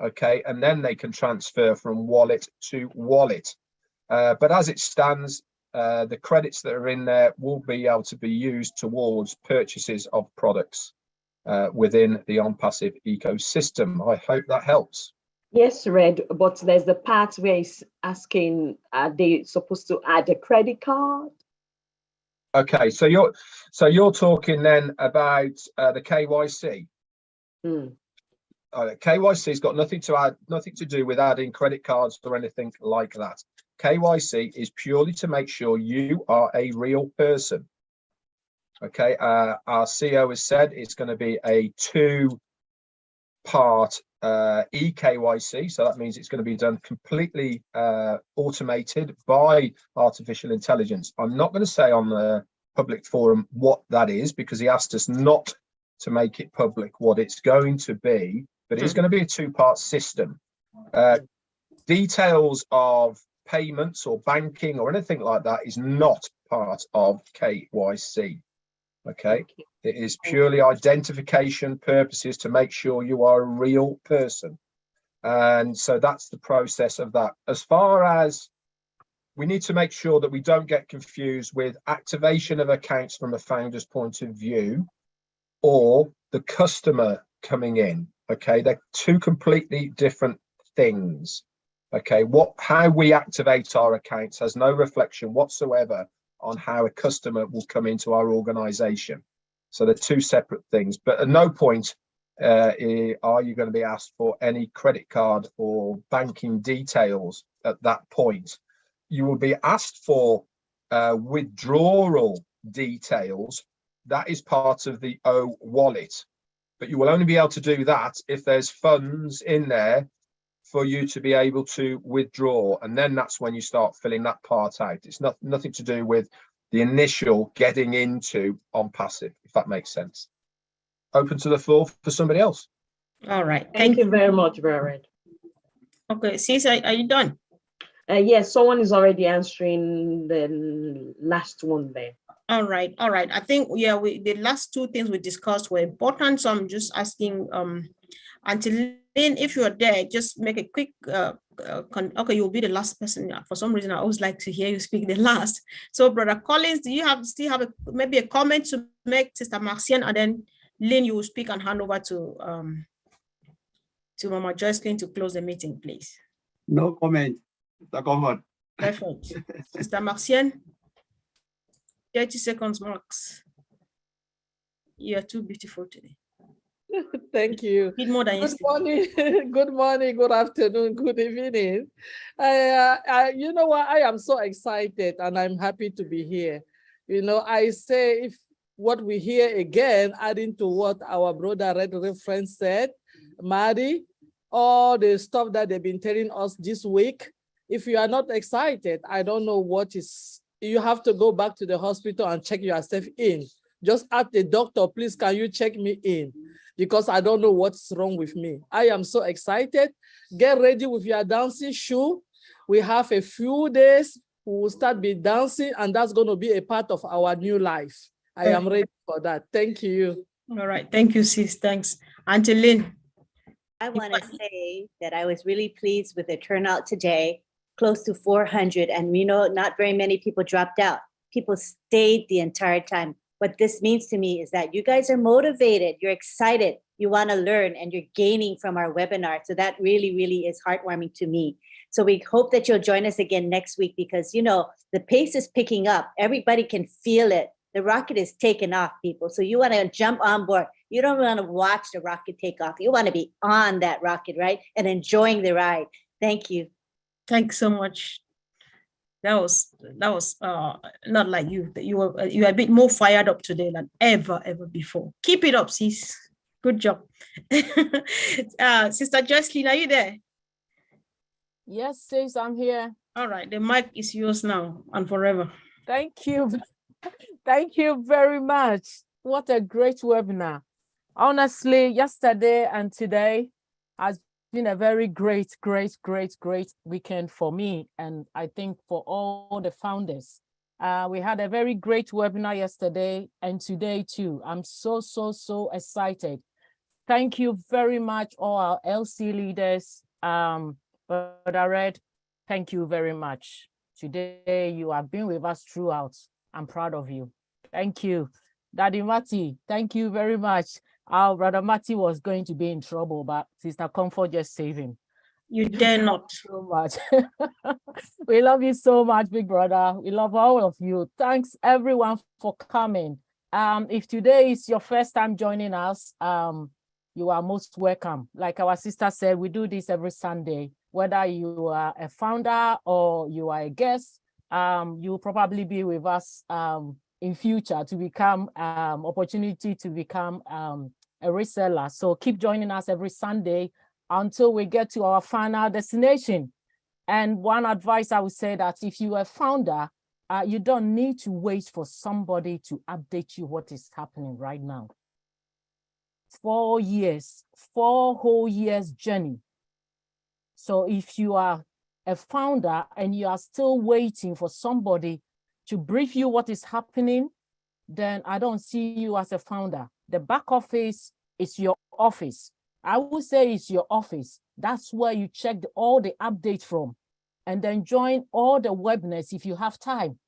Speaker 3: Okay, and then they can transfer from wallet to wallet. But as it stands, the credits that are in there will be able to be used towards purchases of products within the ONPASSIVE ecosystem. I hope that helps.
Speaker 7: Yes, Red, but there's the part where it's asking, are they supposed to add a credit card?
Speaker 3: Okay, so you're talking then about the KYC. KYC's got nothing to do with adding credit cards or anything like that. KYC is purely to make sure you are a real person. Okay, our CEO has said it's going to be a 2-part eKYC, so that means it's going to be done completely automated by artificial intelligence. I'm not going to say on the public forum what that is because he asked us not to make it public what it's going to be, but it's going to be a 2-part system. Details of payments or banking or anything like that is not part of KYC. Okay, it is purely identification purposes to make sure you are a real person. And so that's the process of that. As far as we need to make sure that we don't get confused with activation of accounts from a founder's point of view or the customer coming in. Okay, they're 2 completely different things. Okay, how we activate our accounts has no reflection whatsoever on how a customer will come into our organization. So they're 2 separate things, but at no point are you going to be asked for any credit card or banking details at that point. You will be asked for withdrawal details. That is part of the O wallet, but you will only be able to do that if there's funds in there for you to be able to withdraw, and then that's when you start filling that part out. It's nothing to do with the initial getting into ONPASSIVE, if that makes sense. Open to the floor for somebody else.
Speaker 5: All right.
Speaker 7: Thank you very much, Red.
Speaker 5: Okay, sis, are you done?
Speaker 7: Yes, someone is already answering the last one there.
Speaker 5: All right. I think, yeah, the last 2 things we discussed were important. So I'm just asking, until then, if you're there, just make a quick, okay, you'll be the last person. For some reason, I always like to hear you speak the last. So Brother Collins, do you still have maybe a comment to make, Sister Marcienne, and then Lynn, you will speak and hand over to Mama Joycelyn to close the meeting, please.
Speaker 9: No comment. Mr. Comfort.
Speaker 5: Perfect. Sister Marcienne, 30 seconds max. You are too beautiful today.
Speaker 2: Thank you.
Speaker 5: Good morning.
Speaker 2: Good morning, good afternoon, good evening. You know what? I am so excited and I'm happy to be here. You know, I say if what we hear again, adding to what our brother Red Reference said, Mari, all the stuff that they've been telling us this week, if you are not excited, I don't know what is, you have to go back to the hospital and check yourself in. Just ask the doctor, please, can you check me in? Because I don't know what's wrong with me. I am so excited. Get ready with your dancing shoe. We have a few days, we will start be dancing, and that's going to be a part of our new life. I am ready for that. Thank you.
Speaker 5: All right. Thank you, sis. Thanks. Auntie Lynn.
Speaker 21: I want to say that I was really pleased with the turnout today, close to 400. And we know not very many people dropped out. People stayed the entire time. What this means to me is that you guys are motivated, you're excited, you want to learn, and you're gaining from our webinar. So that really, really is heartwarming to me. So we hope that you'll join us again next week because, you know, the pace is picking up. Everybody can feel it. The rocket is taking off, people. So you want to jump on board. You don't want to watch the rocket take off. You want to be on that rocket, right? And enjoying the ride. Thank you.
Speaker 5: Thanks so much. That was not like you. You're a bit more fired up today than ever before. Keep it up, sis. Good job. Sister Jocelyn, are you there?
Speaker 2: Yes, sis, I'm here.
Speaker 5: All right, the mic is yours now and forever.
Speaker 2: Thank you. Thank you very much. What a great webinar. Honestly, yesterday and today has been a very great weekend for me, and I think for all the founders. We had a very great webinar yesterday and today too. I'm so excited. Thank you very much, all our LC leaders. Brother Red, thank you very much. Today you have been with us throughout. I'm proud of you. Thank you. Daddy Matty, thank you very much. Our brother Matty was going to be in trouble, but Sister Comfort just saved him.
Speaker 5: You dare not.
Speaker 2: So much. We love you so much, big brother. We love all of you. Thanks everyone for coming. If today is your first time joining us, you are most welcome. Like our sister said, we do this every Sunday. Whether you are a founder or you are a guest, you'll probably be with us in future to become opportunity to become a reseller. So keep joining us every Sunday until we get to our final destination. And one advice I would say that if you are a founder, you don't need to wait for somebody to update you what is happening right now. 4 years, 4 whole years journey. So if you are a founder and you are still waiting for somebody to brief you what is happening, then I don't see you as a founder. The back office is your office. I would say it's your office. That's where you check all the updates from, and then join all the webinars if you have time,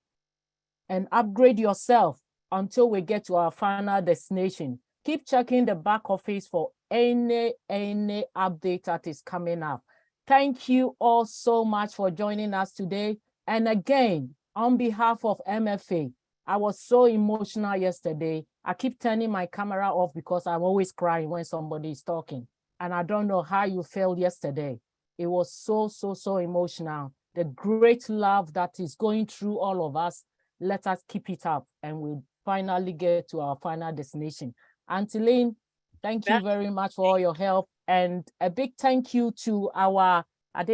Speaker 2: and upgrade yourself until we get to our final destination. Keep checking the back office for any update that is coming up. Thank you all so much for joining us today. And again, on behalf of MFA, I was so emotional yesterday. I keep turning my camera off because I'm always crying when somebody is talking. And I don't know how you felt yesterday. It was so emotional. The great love that is going through all of us, let us keep it up and we'll finally get to our final destination. Anteline, thank you very much for all your help. And a big thank you to our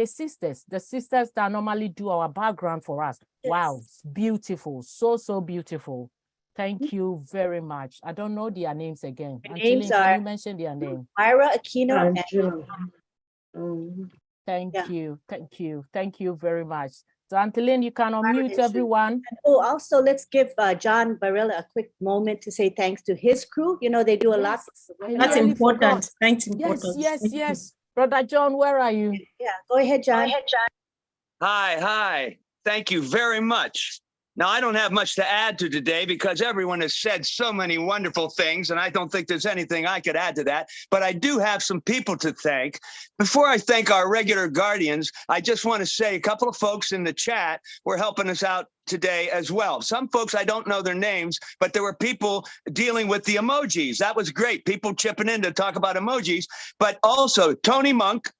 Speaker 2: sisters, the sisters that normally do our background for us. Yes. Wow, it's beautiful, so beautiful. Thank you very much. I don't know their names again.
Speaker 21: Names
Speaker 2: Anteline, can you mention their name?
Speaker 21: Myra Aquino and
Speaker 2: Thank you very much. So Anteline, you can unmute everyone.
Speaker 21: Oh, also let's give John Barilla a quick moment to say thanks to his crew. You know, they do a lot.
Speaker 5: That's important. Thanks, important.
Speaker 2: Yes. Brother John, where are you?
Speaker 21: Yeah, go ahead, John.
Speaker 10: Hi. Thank you very much. Now, I don't have much to add to today because everyone has said so many wonderful things, and I don't think there's anything I could add to that. But I do have some people to thank. Before I thank our regular guardians, I just want to say a couple of folks in the chat were helping us out today as well. Some folks, I don't know their names, but there were people dealing with the emojis. That was great. People chipping in to talk about emojis. But also Tony Monk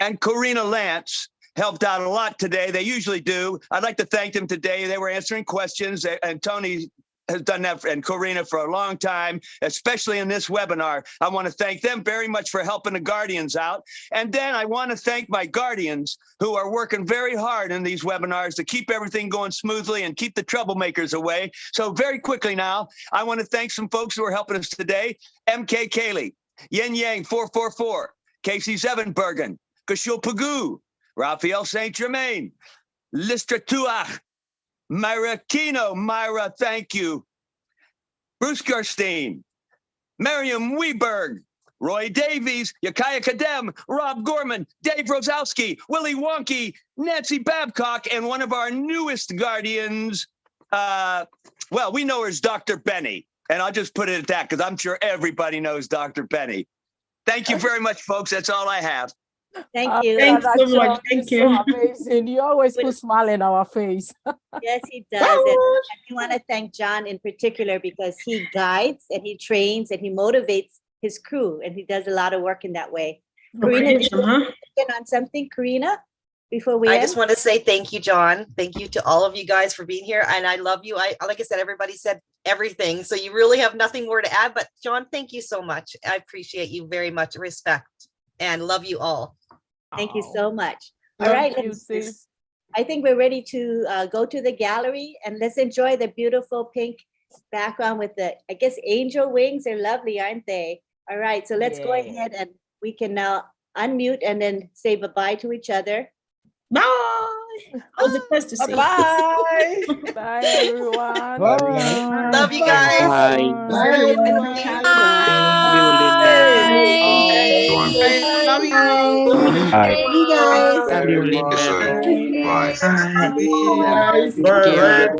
Speaker 10: and Karina Lance helped out a lot today. They usually do. I'd like to thank them today. They were answering questions, and Tony has done that, and Karina, for a long time, especially in this webinar. I want to thank them very much for helping the guardians out. And then I want to thank my guardians who are working very hard in these webinars to keep everything going smoothly and keep the troublemakers away. So very quickly now, I want to thank some folks who are helping us today. MK Cayley, Yin Yang 444, Casey Zevenbergen, Kashul Pagu, Raphael St. Germain, Listra Tuach, Myra Kino, Myra, thank you. Bruce Gerstein, Miriam Weberg, Roy Davies, Yakaya Kadem, Rob Gorman, Dave Rosowski, Willie Wonky, Nancy Babcock, and one of our newest guardians, well, we know her as Dr. Benny, and I'll just put it at that because I'm sure everybody knows Dr. Benny. Thank you very much, folks. That's all I have.
Speaker 21: Thank you.
Speaker 5: Thanks so
Speaker 2: Brother
Speaker 5: much.
Speaker 2: John,
Speaker 5: Thank
Speaker 2: you're
Speaker 5: you.
Speaker 2: so amazing. You always put smile in our face.
Speaker 21: Yes, he does. And we want to thank John in particular because he guides and he trains and he motivates his crew, and he does a lot of work in that way. Karina, did you want to get on something, Karina, before we
Speaker 12: I
Speaker 21: end?
Speaker 12: just want to say thank you, John. Thank you to all of you guys for being here. And I love you. Like I said, everybody said everything. So you really have nothing more to add. But John, thank you so much. I appreciate you very much. Respect and love you all.
Speaker 21: Thank you so much. All right, I think we're ready to go to the gallery, and let's enjoy the beautiful pink background with the, I guess, angel wings. They're lovely, aren't they? All right, so let's go ahead and we can now unmute and then say bye-bye to each other.
Speaker 5: Bye. I was the first to say.
Speaker 2: Bye. Bye, everyone.
Speaker 12: Bye. Love you guys.
Speaker 17: Bye.
Speaker 12: Bye, everyone.
Speaker 5: Love you.
Speaker 17: Bye.
Speaker 15: You guys.
Speaker 17: Love you, Linda.
Speaker 22: Bye.
Speaker 17: Bye,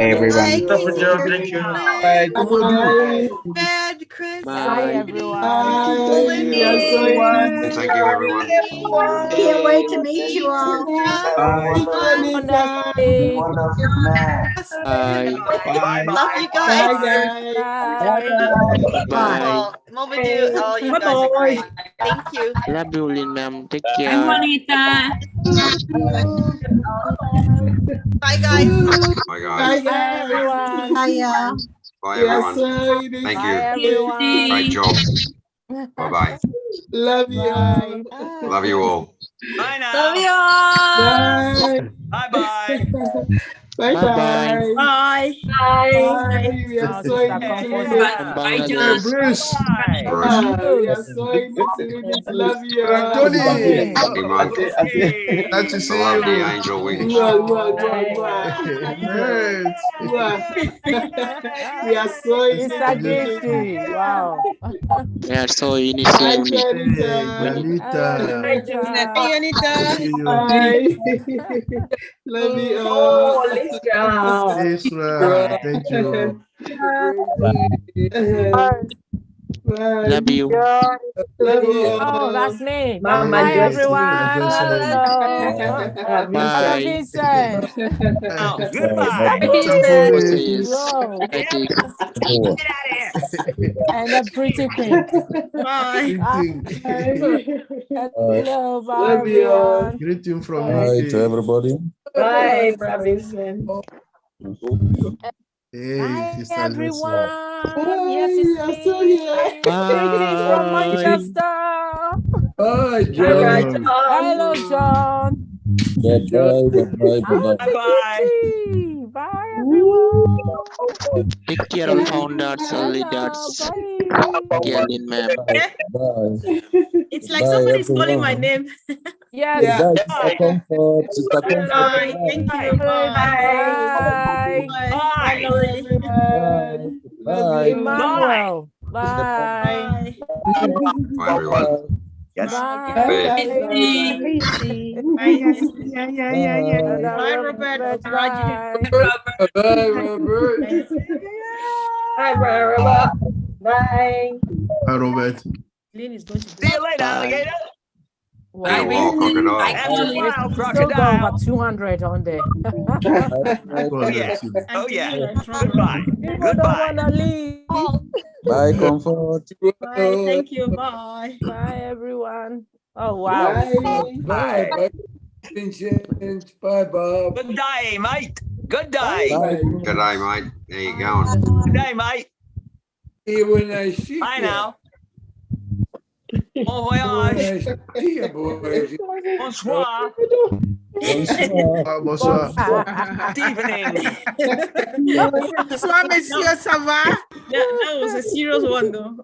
Speaker 17: everyone.
Speaker 8: Thank you.
Speaker 12: Bed, Chris.
Speaker 2: Bye, everyone.
Speaker 22: And thank you, everyone.
Speaker 15: Can't wait to meet you all.
Speaker 17: Bye. Bye.
Speaker 12: Love you guys.
Speaker 17: Bye.
Speaker 12: Mama do. Oh, you guys are great. Thank you.
Speaker 17: Love you, Lin, ma'am. Take
Speaker 5: Bye,
Speaker 17: care.
Speaker 5: Juanita.
Speaker 12: Bye, guys.
Speaker 22: Bye, guys.
Speaker 2: Bye, everyone.
Speaker 15: Bye, y'all.
Speaker 22: Bye, everyone. Thank you.
Speaker 2: Everyone.
Speaker 22: Great job. Bye-bye.
Speaker 18: Love you.
Speaker 22: Love you all.
Speaker 10: Bye now.
Speaker 5: Love you all.
Speaker 10: Bye-bye.
Speaker 18: Bye-bye.
Speaker 5: Bye.
Speaker 18: Bye. We are so into it.
Speaker 5: Bye, John.
Speaker 11: Bruce.
Speaker 18: We are so into it. Love you.
Speaker 11: Tony.
Speaker 22: Hey, man.
Speaker 11: Nice to see
Speaker 22: I love the
Speaker 11: you.
Speaker 22: angel wings.
Speaker 18: We are so into
Speaker 2: Mr.
Speaker 18: it.
Speaker 2: Gifty. Wow.
Speaker 17: We are so innocent.
Speaker 11: Anita.
Speaker 5: Hey, Anita.
Speaker 18: Bye. Love you all.
Speaker 11: Israel. Thank you.
Speaker 17: Love you.
Speaker 18: Love you.
Speaker 2: Oh, that's me.
Speaker 7: Mama
Speaker 2: Bye,
Speaker 7: just
Speaker 2: everyone.
Speaker 18: Bye.
Speaker 2: Hello.
Speaker 17: Bye.
Speaker 2: Vincent.
Speaker 10: Oh, goodbye.
Speaker 2: Whoa.
Speaker 10: Get out of here.
Speaker 2: And a pretty queen.
Speaker 5: Bye.
Speaker 2: Hello, bye,
Speaker 18: Love you all.
Speaker 2: everyone.
Speaker 11: Greeting from
Speaker 20: Bye to everybody.
Speaker 7: Bye, Robinson.
Speaker 11: Hey,
Speaker 2: Bye,
Speaker 11: Sister
Speaker 2: everyone.
Speaker 11: Lucy.
Speaker 2: Yes, it's me. Greetings from Manchester.
Speaker 18: Bye,
Speaker 11: John.
Speaker 2: Hello, John.
Speaker 20: Bye-bye.
Speaker 10: Bye-bye.
Speaker 2: Bye, everyone.
Speaker 17: Take care of founders and leaders. Dear Lin, ma'am.
Speaker 20: Bye.
Speaker 5: It's like somebody's calling my name.
Speaker 2: Yes.
Speaker 18: Yeah.
Speaker 20: Sister Comfort. Sister Comfort.
Speaker 5: Bye. Thank you.
Speaker 2: Bye.
Speaker 5: Bye. Bye.
Speaker 20: Bye.
Speaker 2: Emmanuel. Bye.
Speaker 22: Bye, everyone.
Speaker 10: Yes.
Speaker 2: Bye.
Speaker 5: Bye, Robert.
Speaker 2: Bye.
Speaker 18: Bye, Robert.
Speaker 7: Bye, Robert. Bye.
Speaker 11: Hi, Robert.
Speaker 5: Lynn is going to
Speaker 10: See you later, alligator.
Speaker 22: Hey, wow, crocodile.
Speaker 10: After a while,
Speaker 2: Still got
Speaker 10: crocodile.
Speaker 2: over 200 on there.
Speaker 10: Oh, yeah. Oh, yeah. Goodbye.
Speaker 2: People don't want to leave.
Speaker 20: Bye, Comfort.
Speaker 5: Bye. Thank you. Bye.
Speaker 2: Bye, everyone. Oh, wow.
Speaker 18: Bye. Bye. Vincent. Bye, Bob.
Speaker 10: Good day, mate. Good day.
Speaker 22: Good day, mate. There you going.
Speaker 10: Good day, mate.
Speaker 18: See you when I see you.
Speaker 10: Bye now. Bon voyage.
Speaker 18: See you, boys.
Speaker 10: Bonsoir.
Speaker 11: Bonsoir.
Speaker 10: Good evening.
Speaker 5: Bonsoir, monsieur. Ça va? That was a serious one, though.